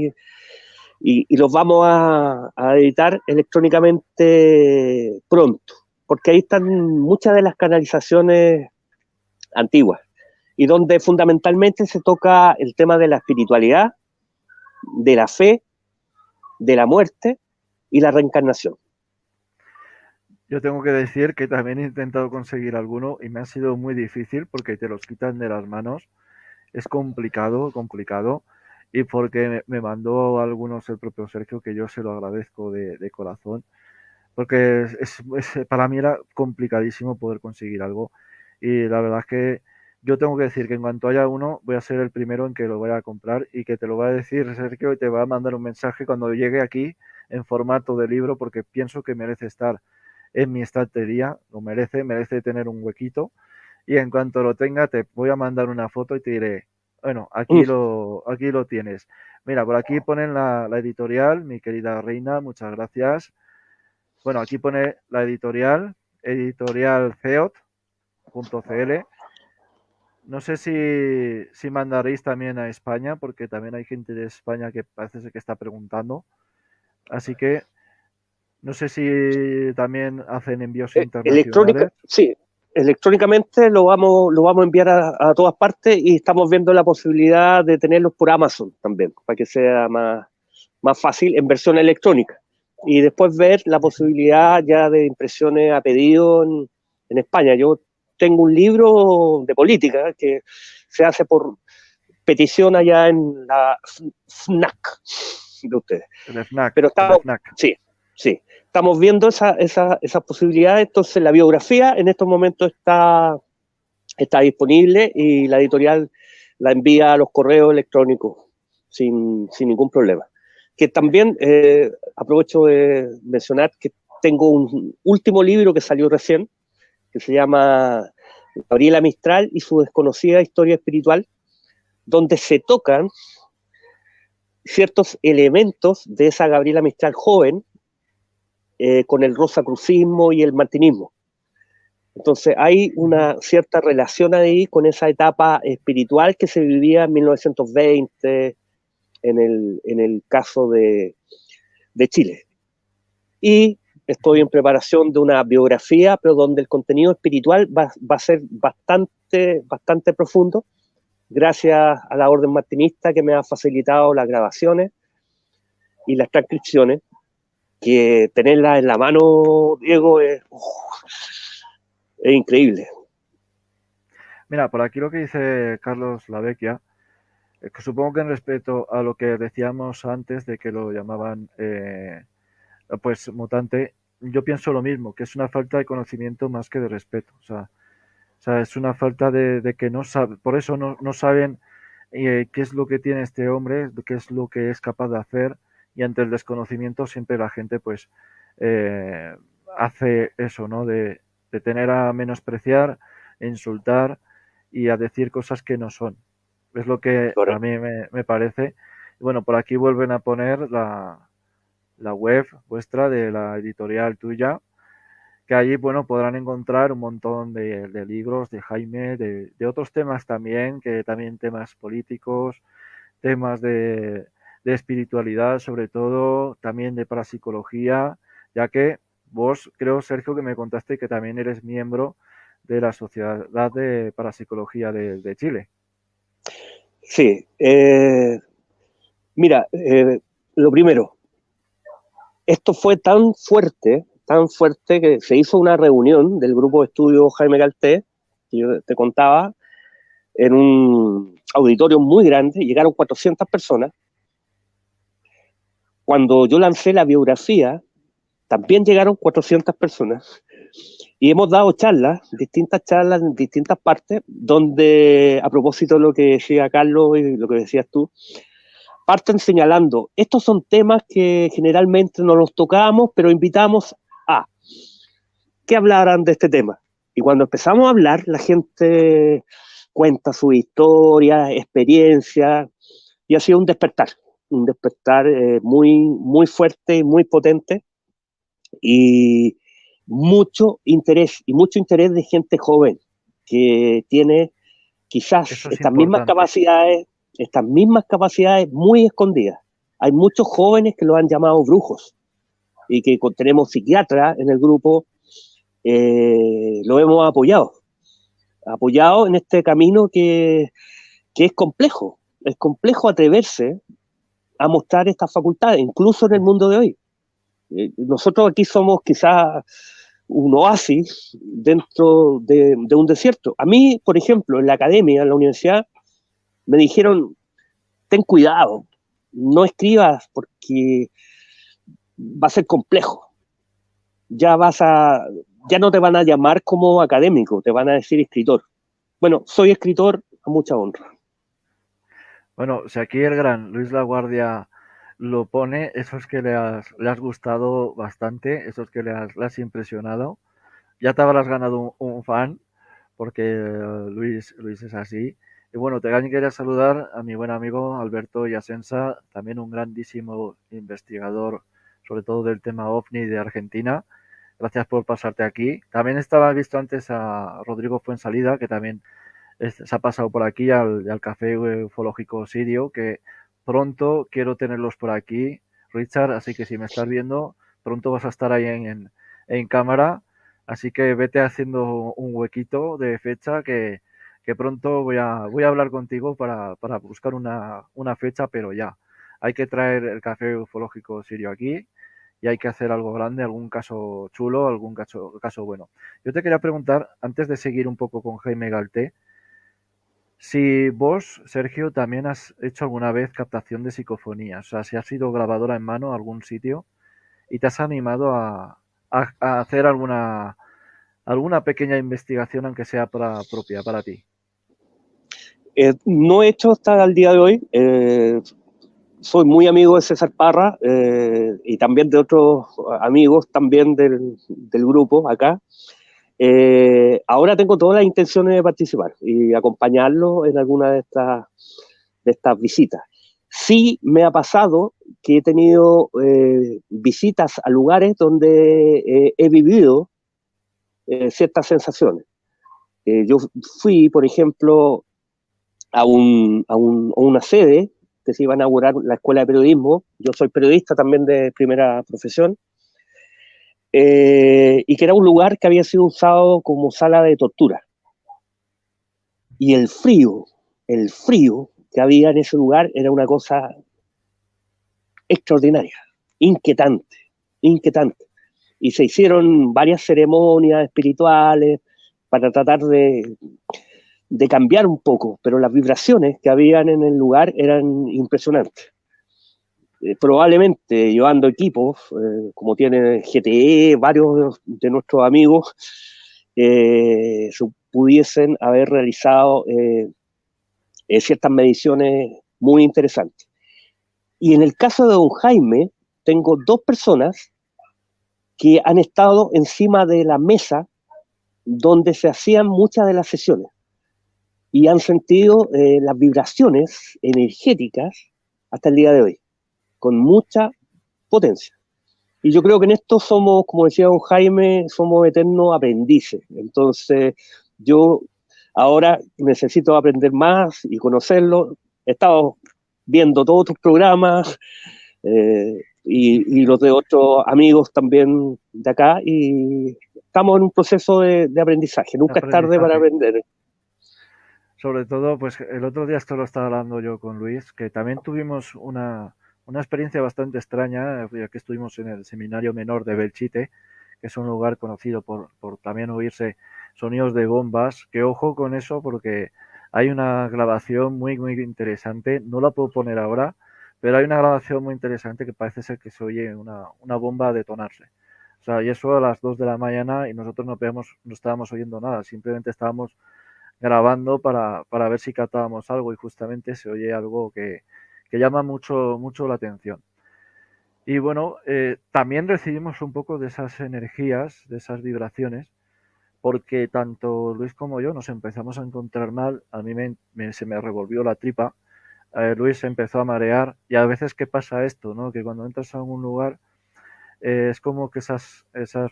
y los vamos a editar electrónicamente pronto, porque ahí están muchas de las canalizaciones antiguas, y donde fundamentalmente se toca el tema de la espiritualidad, de la fe, de la muerte y la reencarnación. Yo tengo que decir que también he intentado conseguir alguno y me ha sido muy difícil porque te los quitan de las manos. Es complicado, y porque me mandó algunos el propio Sergio, que yo se lo agradezco de corazón, porque para mí era complicadísimo poder conseguir algo, y la verdad es que yo tengo que decir que en cuanto haya uno voy a ser el primero en que lo voy a comprar, y que te lo va a decir Sergio y te va a mandar un mensaje cuando llegue aquí en formato de libro, porque pienso que merece estar en mi estantería, lo merece tener un huequito, y en cuanto lo tenga te voy a mandar una foto y te diré, bueno, aquí lo tienes. Mira, por aquí ponen la editorial, mi querida Reina, muchas gracias. Bueno, aquí pone la editorial ceot.cl. No sé si mandaréis también a España, porque también hay gente de España que parece ser que está preguntando. Así que no sé si también hacen envíos internacionales. Sí, electrónicamente lo vamos a enviar a todas partes, y estamos viendo la posibilidad de tenerlos por Amazon también, para que sea más fácil en versión electrónica. Y después ver la posibilidad ya de impresiones a pedido en España. Yo tengo un libro de política que se hace por petición allá en la FNAC de ustedes. El FNAC. Pero estamos, sí, estamos viendo esas posibilidades. Entonces la biografía en estos momentos está disponible, y la editorial la envía a los correos electrónicos sin ningún problema. Que también aprovecho de mencionar que tengo un último libro que salió recién, que se llama Gabriela Mistral y su desconocida historia espiritual, donde se tocan ciertos elementos de esa Gabriela Mistral joven con el rosacrucismo y el martinismo. Entonces hay una cierta relación ahí con esa etapa espiritual que se vivía en 1920 en el caso de Chile. Y estoy en preparación de una biografía, pero donde el contenido espiritual va a ser bastante profundo, gracias a la Orden Martinista que me ha facilitado las grabaciones y las transcripciones, que tenerlas en la mano, Diego, es increíble. Mira, por aquí lo que dice Carlos Lavecchia, que supongo que en respeto a lo que decíamos antes de que lo llamaban pues mutante, yo pienso lo mismo, que es una falta de conocimiento más que de respeto. O sea es una falta de que no saben, por eso no saben qué es lo que tiene este hombre, qué es lo que es capaz de hacer, y ante el desconocimiento siempre la gente pues eh, hace eso, ¿no? De tener a menospreciar, insultar y a decir cosas que no son. Es lo que a Correcto. mí me parece. Y bueno, por aquí vuelven a poner la web vuestra de la editorial tuya, que allí, bueno, podrán encontrar un montón de libros de Jaime, de otros temas también, que también temas políticos, temas de espiritualidad, sobre todo, también de parapsicología, ya que vos, creo, Sergio, que me contaste que también eres miembro de la Sociedad de Parapsicología de Chile. Sí, mira, lo primero, esto fue tan fuerte que se hizo una reunión del grupo de estudio Jaime Galté, que yo te contaba, en un auditorio muy grande, llegaron 400 personas. Cuando yo lancé la biografía, también llegaron 400 personas. Y hemos dado distintas charlas en distintas partes, donde, a propósito de lo que decía Carlos y lo que decías tú, parten señalando, estos son temas que generalmente no los tocamos, pero invitamos a que hablaran de este tema. Y cuando empezamos a hablar, la gente cuenta su historia, experiencia, y ha sido un despertar muy fuerte y muy potente, y mucho interés de gente joven que tiene quizás Eso es importante. estas mismas capacidades muy escondidas. Hay muchos jóvenes que lo han llamado brujos y que tenemos psiquiatras en el grupo, lo hemos apoyado en este camino que es complejo atreverse a mostrar estas facultades, incluso en el mundo de hoy. Nosotros aquí somos quizás un oasis dentro de un desierto. A mí, por ejemplo, en la academia, en la universidad, me dijeron, ten cuidado, no escribas porque va a ser complejo. Ya ya no te van a llamar como académico, te van a decir escritor. Bueno, soy escritor a mucha honra. Bueno, si aquí el gran Luis Laguardia lo pone, eso es que le has gustado bastante, eso es que le has impresionado. Ya te habrás ganado un fan, porque Luis es así. Y bueno, también quería saludar a mi buen amigo Alberto Yasensa, también un grandísimo investigador, sobre todo del tema OVNI de Argentina. Gracias por pasarte aquí. También estaba visto antes a Rodrigo Fuensalida, que también se ha pasado por aquí al Café Ufológico Sirio, que pronto quiero tenerlos por aquí, Richard, así que si me estás viendo, pronto vas a estar ahí en cámara, así que vete haciendo un huequito de fecha que pronto voy a hablar contigo para buscar una fecha, pero ya, hay que traer el Café Ufológico Sirio aquí y hay que hacer algo grande, algún caso chulo, algún caso bueno. Yo te quería preguntar, antes de seguir un poco con Jaime Galté, si vos, Sergio, también has hecho alguna vez captación de psicofonías, o sea, si has sido grabadora en mano a algún sitio y te has animado a hacer alguna pequeña investigación, aunque sea propia para ti. No he hecho hasta el día de hoy. Soy muy amigo de César Parra y también de otros amigos también del grupo acá. Ahora tengo todas las intenciones de participar y acompañarlo en alguna de estas visitas. Sí me ha pasado que he tenido visitas a lugares donde he vivido ciertas sensaciones. Yo fui, por ejemplo, a una sede que se iba a inaugurar la Escuela de Periodismo. Yo soy periodista también de primera profesión, y que era un lugar que había sido usado como sala de tortura. Y el frío que había en ese lugar era una cosa extraordinaria, inquietante, inquietante. Y se hicieron varias ceremonias espirituales para tratar de cambiar un poco, pero las vibraciones que habían en el lugar eran impresionantes. Probablemente llevando equipos, como tiene GTE, varios de nuestros amigos, pudiesen haber realizado ciertas mediciones muy interesantes. Y en el caso de don Jaime, tengo dos personas que han estado encima de la mesa donde se hacían muchas de las sesiones y han sentido las vibraciones energéticas hasta el día de hoy, con mucha potencia. Y yo creo que en esto somos, como decía don Jaime, somos eternos aprendices. Entonces, yo ahora necesito aprender más y conocerlo. He estado viendo todos tus programas y los de otros amigos también de acá, y estamos en un proceso de aprendizaje. Nunca es tarde para aprender. Sobre todo, pues el otro día esto lo estaba hablando yo con Luis, que también tuvimos una experiencia bastante extraña, ya que estuvimos en el Seminario Menor de Belchite, que es un lugar conocido por también oírse sonidos de bombas, que ojo con eso porque hay una grabación muy interesante, no la puedo poner ahora, pero hay una grabación muy interesante que parece ser que se oye una bomba detonarse. O sea, y eso a las 2 de la mañana y nosotros no estábamos oyendo nada, simplemente estábamos grabando para ver si captábamos algo y justamente se oye algo que llama mucho la atención. Y bueno, también recibimos un poco de esas energías, de esas vibraciones, porque tanto Luis como yo nos empezamos a encontrar mal, a mí se me revolvió la tripa, Luis se empezó a marear y a veces ¿qué pasa esto? ¿No? Que cuando entras a un lugar es como que esas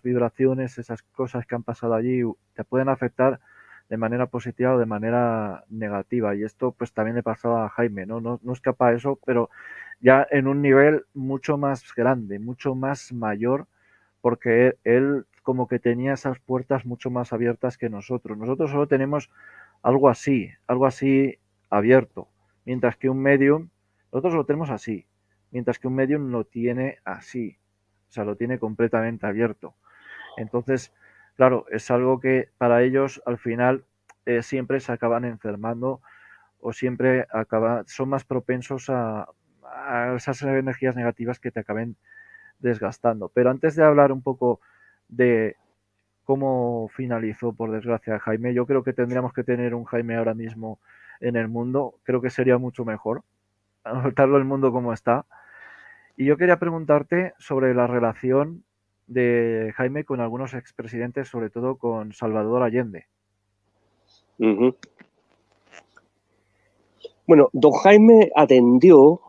vibraciones, esas cosas que han pasado allí te pueden afectar de manera positiva o de manera negativa. Y esto pues también le pasaba a Jaime, ¿no? No escapa a eso, pero ya en un nivel mucho más grande, mucho más mayor, porque él como que tenía esas puertas mucho más abiertas que nosotros. Nosotros solo tenemos algo así abierto, mientras que un medium, nosotros lo tenemos así, mientras que un medium lo tiene así, o sea, lo tiene completamente abierto. Entonces, claro, es algo que para ellos al final siempre se acaban enfermando o siempre son más propensos a esas energías negativas que te acaben desgastando. Pero antes de hablar un poco de cómo finalizó, por desgracia, Jaime, yo creo que tendríamos que tener un Jaime ahora mismo en el mundo. Creo que sería mucho mejor anotarlo el mundo como está. Y yo quería preguntarte sobre la relación de Jaime con algunos expresidentes, sobre todo con Salvador Allende. Bueno, don Jaime atendió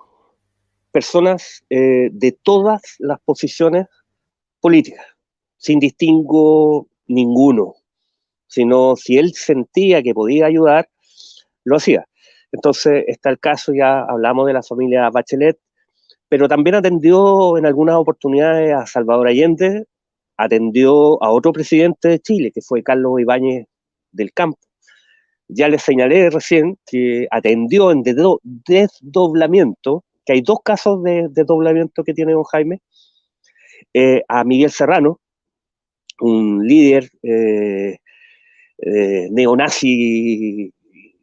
personas de todas las posiciones políticas, sin distingo ninguno, sino si él sentía que podía ayudar, lo hacía. Entonces está el caso, ya hablamos de la familia Bachelet, pero también atendió en algunas oportunidades a Salvador Allende, atendió a otro presidente de Chile, que fue Carlos Ibáñez del Campo. Ya les señalé recién que atendió en desdoblamiento, que hay dos casos de desdoblamiento que tiene don Jaime, a Miguel Serrano, un líder neonazi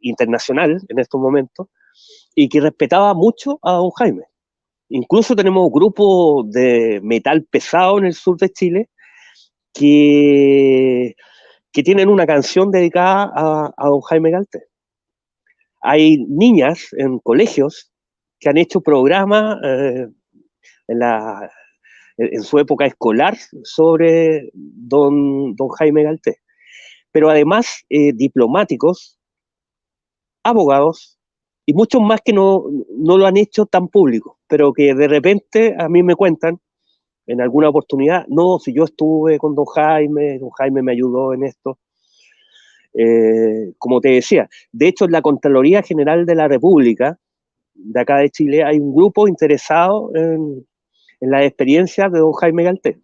internacional en estos momentos, y que respetaba mucho a don Jaime. Incluso tenemos grupos de metal pesado en el sur de Chile que tienen una canción dedicada a don Jaime Galtés. Hay niñas en colegios que han hecho programas en su época escolar sobre don Jaime Galtés. Pero además diplomáticos, abogados, y muchos más que no lo han hecho tan público, pero que de repente a mí me cuentan en alguna oportunidad, no, si yo estuve con don Jaime me ayudó en esto. Como te decía, de hecho en la Contraloría General de la República, de acá de Chile, hay un grupo interesado en las experiencias de don Jaime Galté.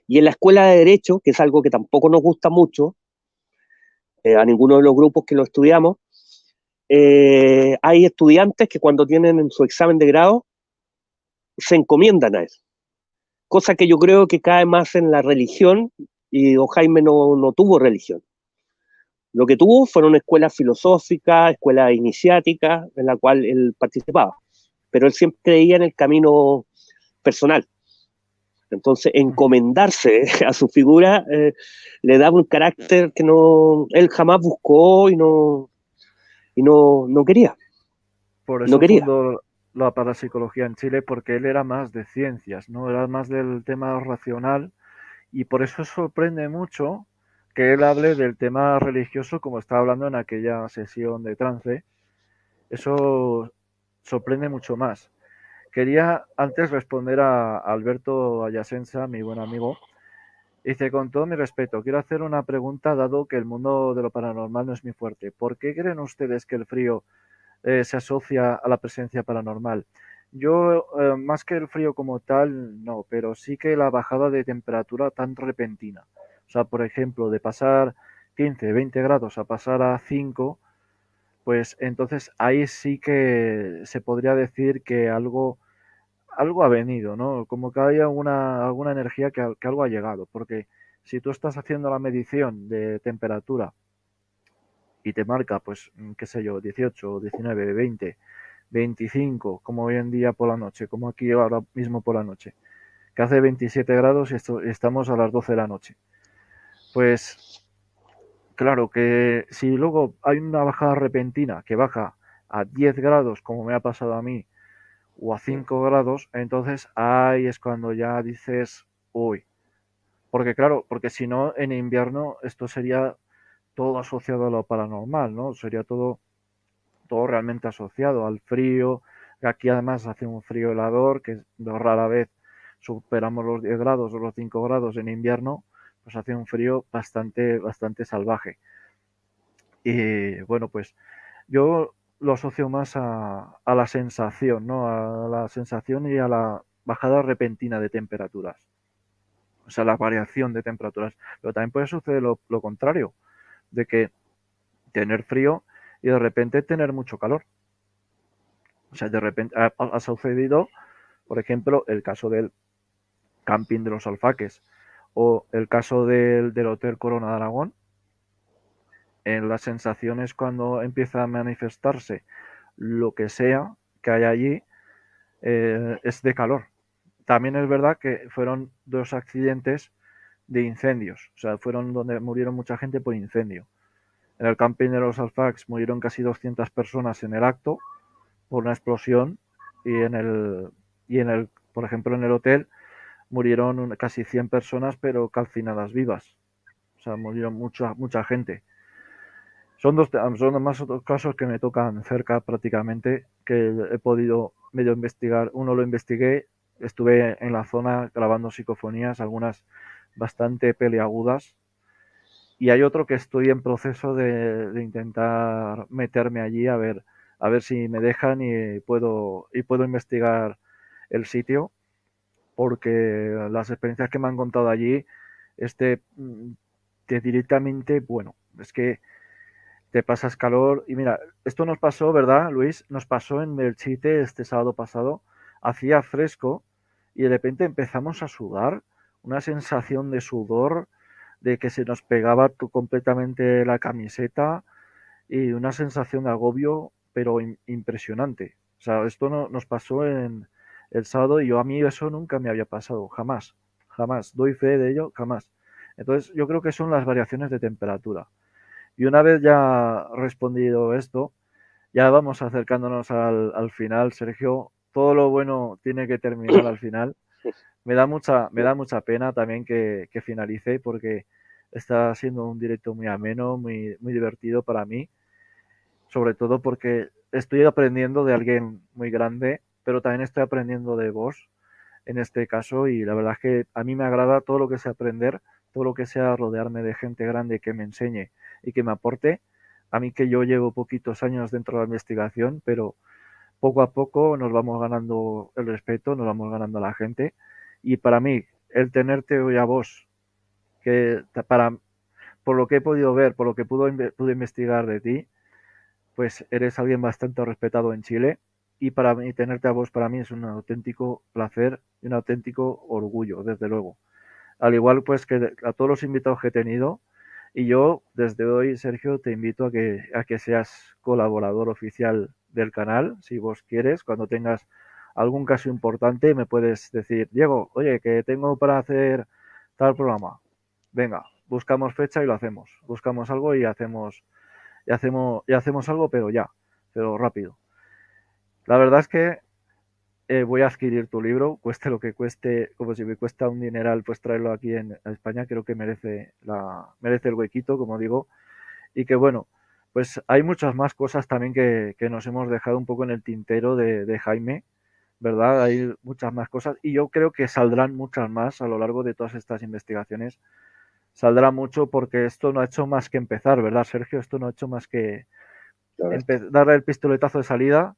Y en la Escuela de Derecho, que es algo que tampoco nos gusta mucho, a ninguno de los grupos que lo estudiamos, hay estudiantes que cuando tienen en su examen de grado se encomiendan a eso. Cosa que yo creo que cae más en la religión, y don Jaime no tuvo religión. Lo que tuvo fueron escuelas filosóficas, escuelas iniciáticas, en la cual él participaba. Pero él siempre creía en el camino personal. Entonces, encomendarse a su figura le daba un carácter que él jamás buscó y no quería. Por No eso quería. fundó la parapsicología en Chile, porque él era más de ciencias, ¿no? Era más del tema racional, y por eso sorprende mucho que él hable del tema religioso como estaba hablando en aquella sesión de trance. Eso sorprende mucho más. Quería antes responder a Alberto Ayasensa, mi buen amigo. Dice, con todo mi respeto, quiero hacer una pregunta dado que el mundo de lo paranormal no es muy fuerte. ¿Por qué creen ustedes que el frío se asocia a la presencia paranormal? Yo, más que el frío como tal, no, pero sí que la bajada de temperatura tan repentina. O sea, por ejemplo, de pasar 15, 20 grados a pasar a 5, pues entonces ahí sí que se podría decir que algo ha venido, ¿no? Como que hay alguna energía que algo ha llegado, porque si tú estás haciendo la medición de temperatura y te marca, pues, qué sé yo, 18, 19, 20, 25, como hoy en día por la noche, como aquí ahora mismo por la noche, que hace 27 grados y estamos a las 12 de la noche. Pues claro que si luego hay una bajada repentina que baja a 10 grados, como me ha pasado a mí, o a 5 grados, entonces ahí es cuando ya dices, uy, porque claro, porque si no, en invierno esto sería todo asociado a lo paranormal, ¿no? Sería todo realmente asociado al frío, que aquí además hace un frío helador, que rara vez superamos los 10 grados o los 5 grados en invierno, pues hace un frío bastante salvaje. Y bueno, pues yo lo asocio más a la sensación, ¿no? A la sensación y a la bajada repentina de temperaturas. O sea, la variación de temperaturas. Pero también puede suceder lo contrario, de que tener frío y de repente tener mucho calor. O sea, de repente ha sucedido, por ejemplo, el caso del camping de los Alfaques o el caso del Hotel Corona de Aragón. En las sensaciones cuando empieza a manifestarse lo que sea que hay allí, es de calor. También es verdad que fueron dos accidentes de incendios, o sea, fueron donde murieron mucha gente por incendio. En el camping de los Alfax murieron casi 200 personas en el acto por una explosión, y por ejemplo, en el hotel murieron casi 100 personas, pero calcinadas vivas. O sea, murieron mucha gente. Son más otros casos que me tocan cerca prácticamente, que he podido medio investigar. Uno lo investigué, estuve en la zona grabando psicofonías, algunas bastante peliagudas, y hay otro que estoy en proceso de intentar meterme allí a ver si me dejan y puedo investigar el sitio, porque las experiencias que me han contado allí, este, que directamente, bueno, es que te pasas calor. Y mira, esto nos pasó, ¿verdad, Luis? Nos pasó en Belchite este sábado pasado. Hacía fresco y de repente empezamos a sudar, una sensación de sudor, de que se nos pegaba completamente la camiseta, y una sensación de agobio, pero impresionante. O sea, esto nos pasó en el sábado, y a mí eso nunca me había pasado, jamás, jamás. Doy fe de ello, jamás. Entonces, yo creo que son las variaciones de temperatura. Y una vez ya respondido esto, ya vamos acercándonos al final, Sergio. Todo lo bueno tiene que terminar al final. Me da mucha pena también que finalice, porque está siendo un directo muy ameno, muy divertido para mí. sobre todo porque estoy aprendiendo de alguien muy grande, pero también estoy aprendiendo de vos en este caso y la verdad es que a mí me agrada todo lo que sea aprender, todo lo que sea rodearme de gente grande que me enseñe y que me aporte. A mí que yo llevo poquitos años dentro de la investigación, pero poco a poco nos vamos ganando el respeto, nos vamos ganando a la gente y para mí el tenerte hoy a vos, que para por lo que he podido ver, por lo que pude investigar de ti, pues eres alguien bastante respetado en Chile y para mí tenerte a vos para mí es un auténtico placer y un auténtico orgullo, desde luego. Al igual pues que a todos los invitados que he tenido y yo desde hoy, Sergio, te invito a que seas colaborador oficial del canal, si vos quieres, cuando tengas algún caso importante me puedes decir, Diego, oye, que tengo para hacer tal programa. Venga, buscamos fecha y lo hacemos. Buscamos algo y hacemos algo, pero ya, pero rápido. La verdad es que voy a adquirir tu libro, cueste lo que cueste, como si me cuesta un dineral, pues traerlo aquí a España, creo que merece el huequito, como digo, y que bueno, pues hay muchas más cosas también que nos hemos dejado un poco en el tintero de Jaime, ¿verdad? Hay muchas más cosas y yo creo que saldrán muchas más a lo largo de todas estas investigaciones. Saldrá mucho porque esto no ha hecho más que empezar, ¿verdad, Sergio? Esto no ha hecho más que darle el pistoletazo de salida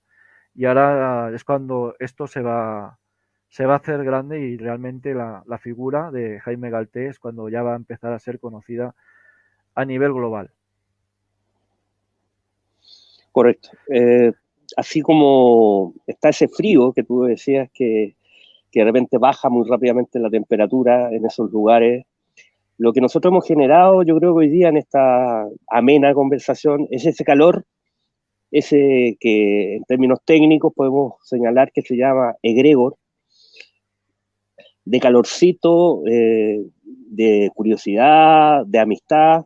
y ahora es cuando esto se va a hacer grande y realmente la figura de Jaime Galté es cuando ya va a empezar a ser conocida a nivel global. Correcto. Así como está ese frío que tú decías que de repente baja muy rápidamente la temperatura en esos lugares, lo que nosotros hemos generado, yo creo que hoy día en esta amena conversación, es ese calor, ese que en términos técnicos podemos señalar que se llama egregor, de calorcito, de curiosidad, de amistad,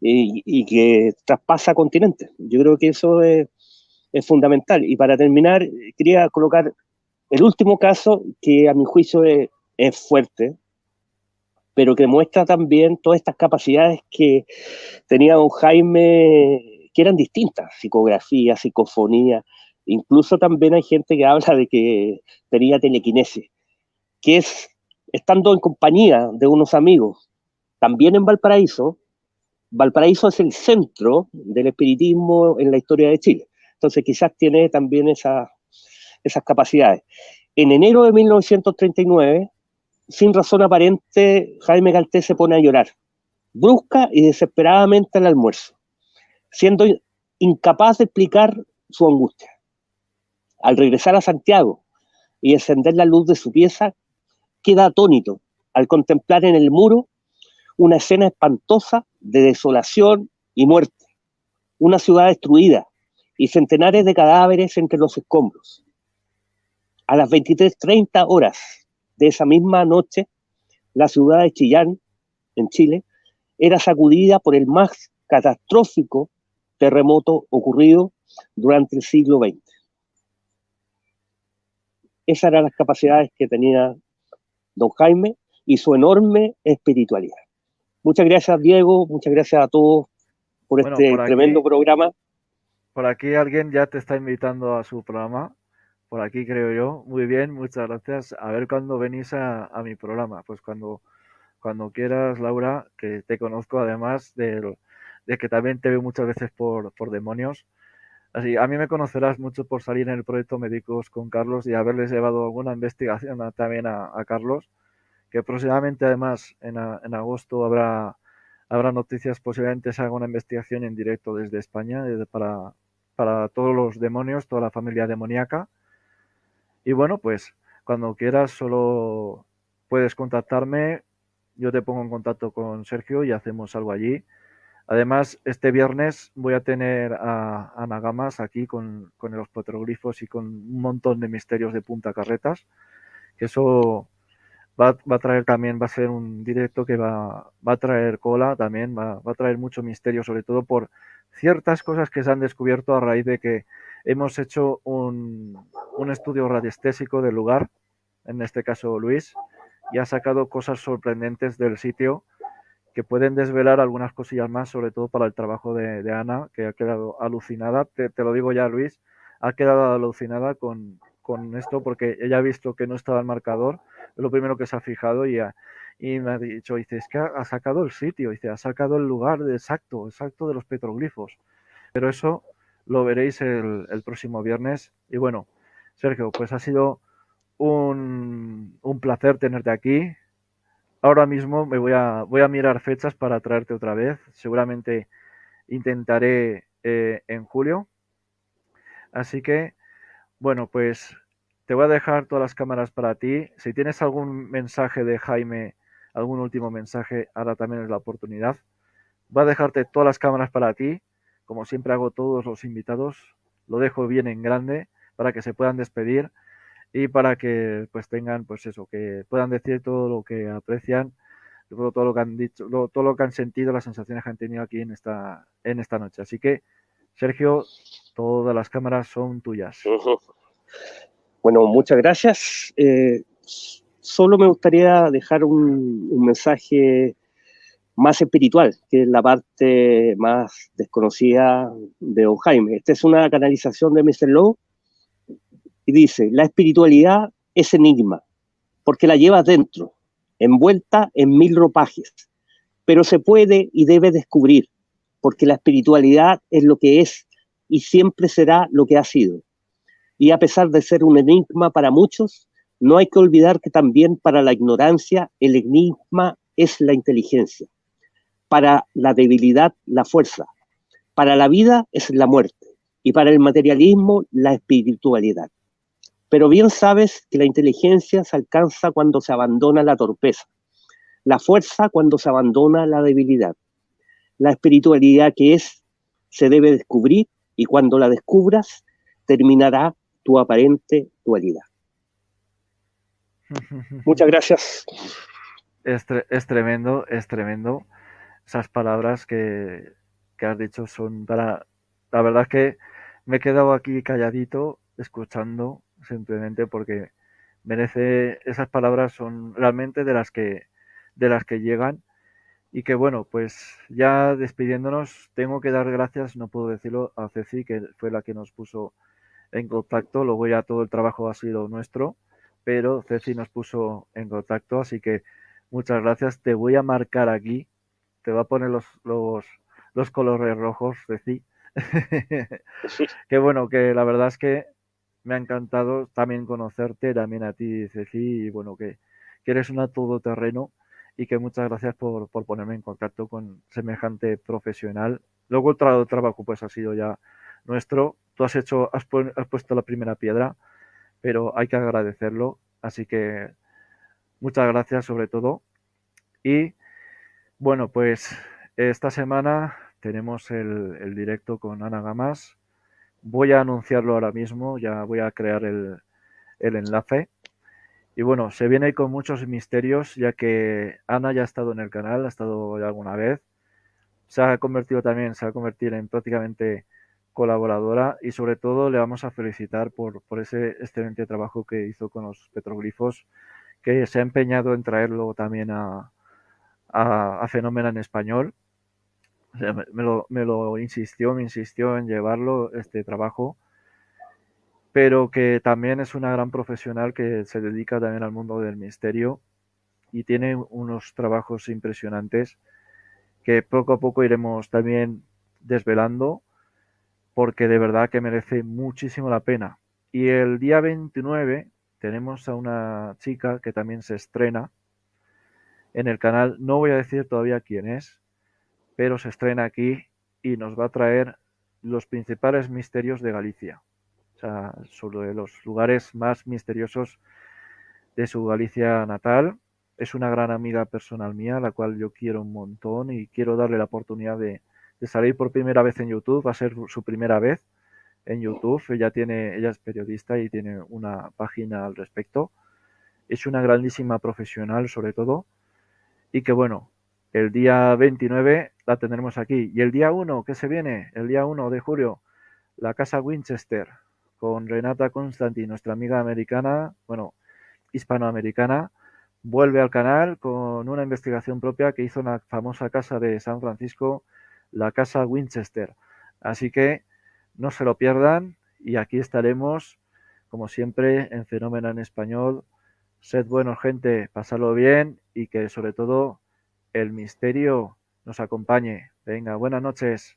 y que traspasa continentes. Yo creo que eso es fundamental. Y para terminar, quería colocar el último caso, que a mi juicio es fuerte, pero que muestra también todas estas capacidades que tenía don Jaime, que eran distintas, psicografía, psicofonía, incluso también hay gente que habla de que tenía telequinesis, que es estando en compañía de unos amigos, también en Valparaíso. Valparaíso es el centro del espiritismo en la historia de Chile, entonces quizás tiene también esas capacidades. En enero de 1939, sin razón aparente, Jaime Galté se pone a llorar, brusca y desesperadamente al almuerzo, siendo incapaz de explicar su angustia. Al regresar a Santiago y encender la luz de su pieza, queda atónito al contemplar en el muro una escena espantosa de desolación y muerte, una ciudad destruida y centenares de cadáveres entre los escombros. A las 23:30 de esa misma noche, la ciudad de Chillán, en Chile, era sacudida por el más catastrófico terremoto ocurrido durante el siglo XX. Esas eran las capacidades que tenía don Jaime y su enorme espiritualidad. Muchas gracias, Diego, muchas gracias a todos por Bueno, este tremendo programa. por aquí alguien ya te está invitando a su programa, por aquí creo yo. Muy bien, muchas gracias. A ver cuándo venís a mi programa. Pues cuando quieras, Laura, que te conozco además de que también te veo muchas veces por demonios. Así, a mí me conocerás mucho por salir en el proyecto Médicos con Carlos y haberles llevado alguna investigación también a Carlos, que próximamente además en agosto habrá noticias, posiblemente se haga una investigación en directo desde España para todos los demonios, toda la familia demoníaca. Y bueno, pues cuando quieras solo puedes contactarme, yo te pongo en contacto con Sergio y hacemos algo allí. Además, este viernes voy a tener a Nagamas aquí con los petroglifos y con un montón de misterios de Punta Carretas, que eso va a traer también, va a ser un directo que va a traer cola también, va a traer mucho misterio, sobre todo por ciertas cosas que se han descubierto a raíz de que hemos hecho un estudio radiestésico del lugar, en este caso Luis, y ha sacado cosas sorprendentes del sitio que pueden desvelar algunas cosillas más, sobre todo para el trabajo de Ana, que ha quedado alucinada. Te lo digo ya, Luis, ha quedado alucinada con esto porque ella ha visto que no estaba el marcador, es lo primero que se ha fijado y me ha dicho, dice, es que ha sacado el sitio, dice, ha sacado el lugar exacto, exacto de los petroglifos. Pero eso lo veréis el próximo viernes. Y bueno, Sergio, pues ha sido un placer tenerte aquí. Ahora mismo voy a mirar fechas para traerte otra vez. Seguramente intentaré en julio. Así que, bueno, pues te voy a dejar todas las cámaras para ti. Si tienes algún mensaje de Jaime, algún último mensaje, ahora también es la oportunidad. Voy a dejarte todas las cámaras para ti, como siempre hago todos los invitados. Lo dejo bien en grande para que se puedan despedir y para que pues tengan pues eso, que puedan decir todo lo que aprecian, todo lo que han dicho, todo lo que han sentido, las sensaciones que han tenido aquí en esta noche. Así que, Sergio, todas las cámaras son tuyas. Bueno, muchas gracias. Solo me gustaría dejar un mensaje más espiritual, que es la parte más desconocida de Don Jaime. Esta es una canalización de Mr. Lowe y dice, la espiritualidad es enigma, porque la llevas dentro, envuelta en mil ropajes, pero se puede y debe descubrir, porque la espiritualidad es lo que es y siempre será lo que ha sido. Y a pesar de ser un enigma para muchos, no hay que olvidar que también para la ignorancia el enigma es la inteligencia, para la debilidad la fuerza, para la vida es la muerte y para el materialismo la espiritualidad. Pero bien sabes que la inteligencia se alcanza cuando se abandona la torpeza, la fuerza cuando se abandona la debilidad. La espiritualidad que es se debe descubrir y cuando la descubras terminará tu aparente dualidad. Muchas gracias. Es tremendo, es tremendo. Esas palabras que has dicho son para... La verdad es que me he quedado aquí calladito, escuchando, simplemente porque merece... Esas palabras son realmente de las que llegan. Y que bueno, pues ya despidiéndonos, tengo que dar gracias, no puedo decirlo, a Ceci, que fue la que nos puso en contacto. Luego ya todo el trabajo ha sido nuestro, pero Ceci nos puso en contacto, así que muchas gracias. Te voy a marcar aquí, te voy a poner los colores rojos, Ceci. Que bueno, que la verdad es que me ha encantado también conocerte, también a ti, Ceci, y bueno, que eres una todoterreno y que muchas gracias por ponerme en contacto con semejante profesional. Luego el trabajo pues ha sido ya nuestro. Tú has puesto la primera piedra, pero hay que agradecerlo. Así que muchas gracias sobre todo. Y bueno, pues esta semana tenemos el directo con Ana Gamas. Voy a anunciarlo ahora mismo, ya voy a crear el enlace. Y bueno, se viene con muchos misterios, ya que Ana ya ha estado en el canal, ha estado ya alguna vez. Se ha convertido también, se va a convertir en prácticamente colaboradora y sobre todo le vamos a felicitar por ese excelente trabajo que hizo con los petroglifos, que se ha empeñado en traerlo también a Fenómena en español. O sea, me insistió en llevarlo, este trabajo, pero que también es una gran profesional que se dedica también al mundo del misterio y tiene unos trabajos impresionantes que poco a poco iremos también desvelando porque de verdad que merece muchísimo la pena. Y el día 29 tenemos a una chica que también se estrena en el canal, no voy a decir todavía quién es, pero se estrena aquí y nos va a traer los principales misterios de Galicia. O sea, sobre los lugares más misteriosos de su Galicia natal. Es una gran amiga personal mía, la cual yo quiero un montón y quiero darle la oportunidad de salir por primera vez en YouTube. Va a ser su primera vez en YouTube. Ella es periodista y tiene una página al respecto. Es una grandísima profesional sobre todo. Y que bueno, el día 29 la tendremos aquí. Y el día 1, ¿qué se viene? El día 1 de julio, la Casa Winchester, con Renata Constanti, nuestra amiga americana, bueno, hispanoamericana, vuelve al canal con una investigación propia que hizo en la famosa casa de San Francisco, la casa Winchester. Así que no se lo pierdan y aquí estaremos, como siempre, en Fenómeno en Español. Sed buenos, gente, pasadlo bien y que sobre todo el misterio nos acompañe. Venga, buenas noches.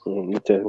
Muchas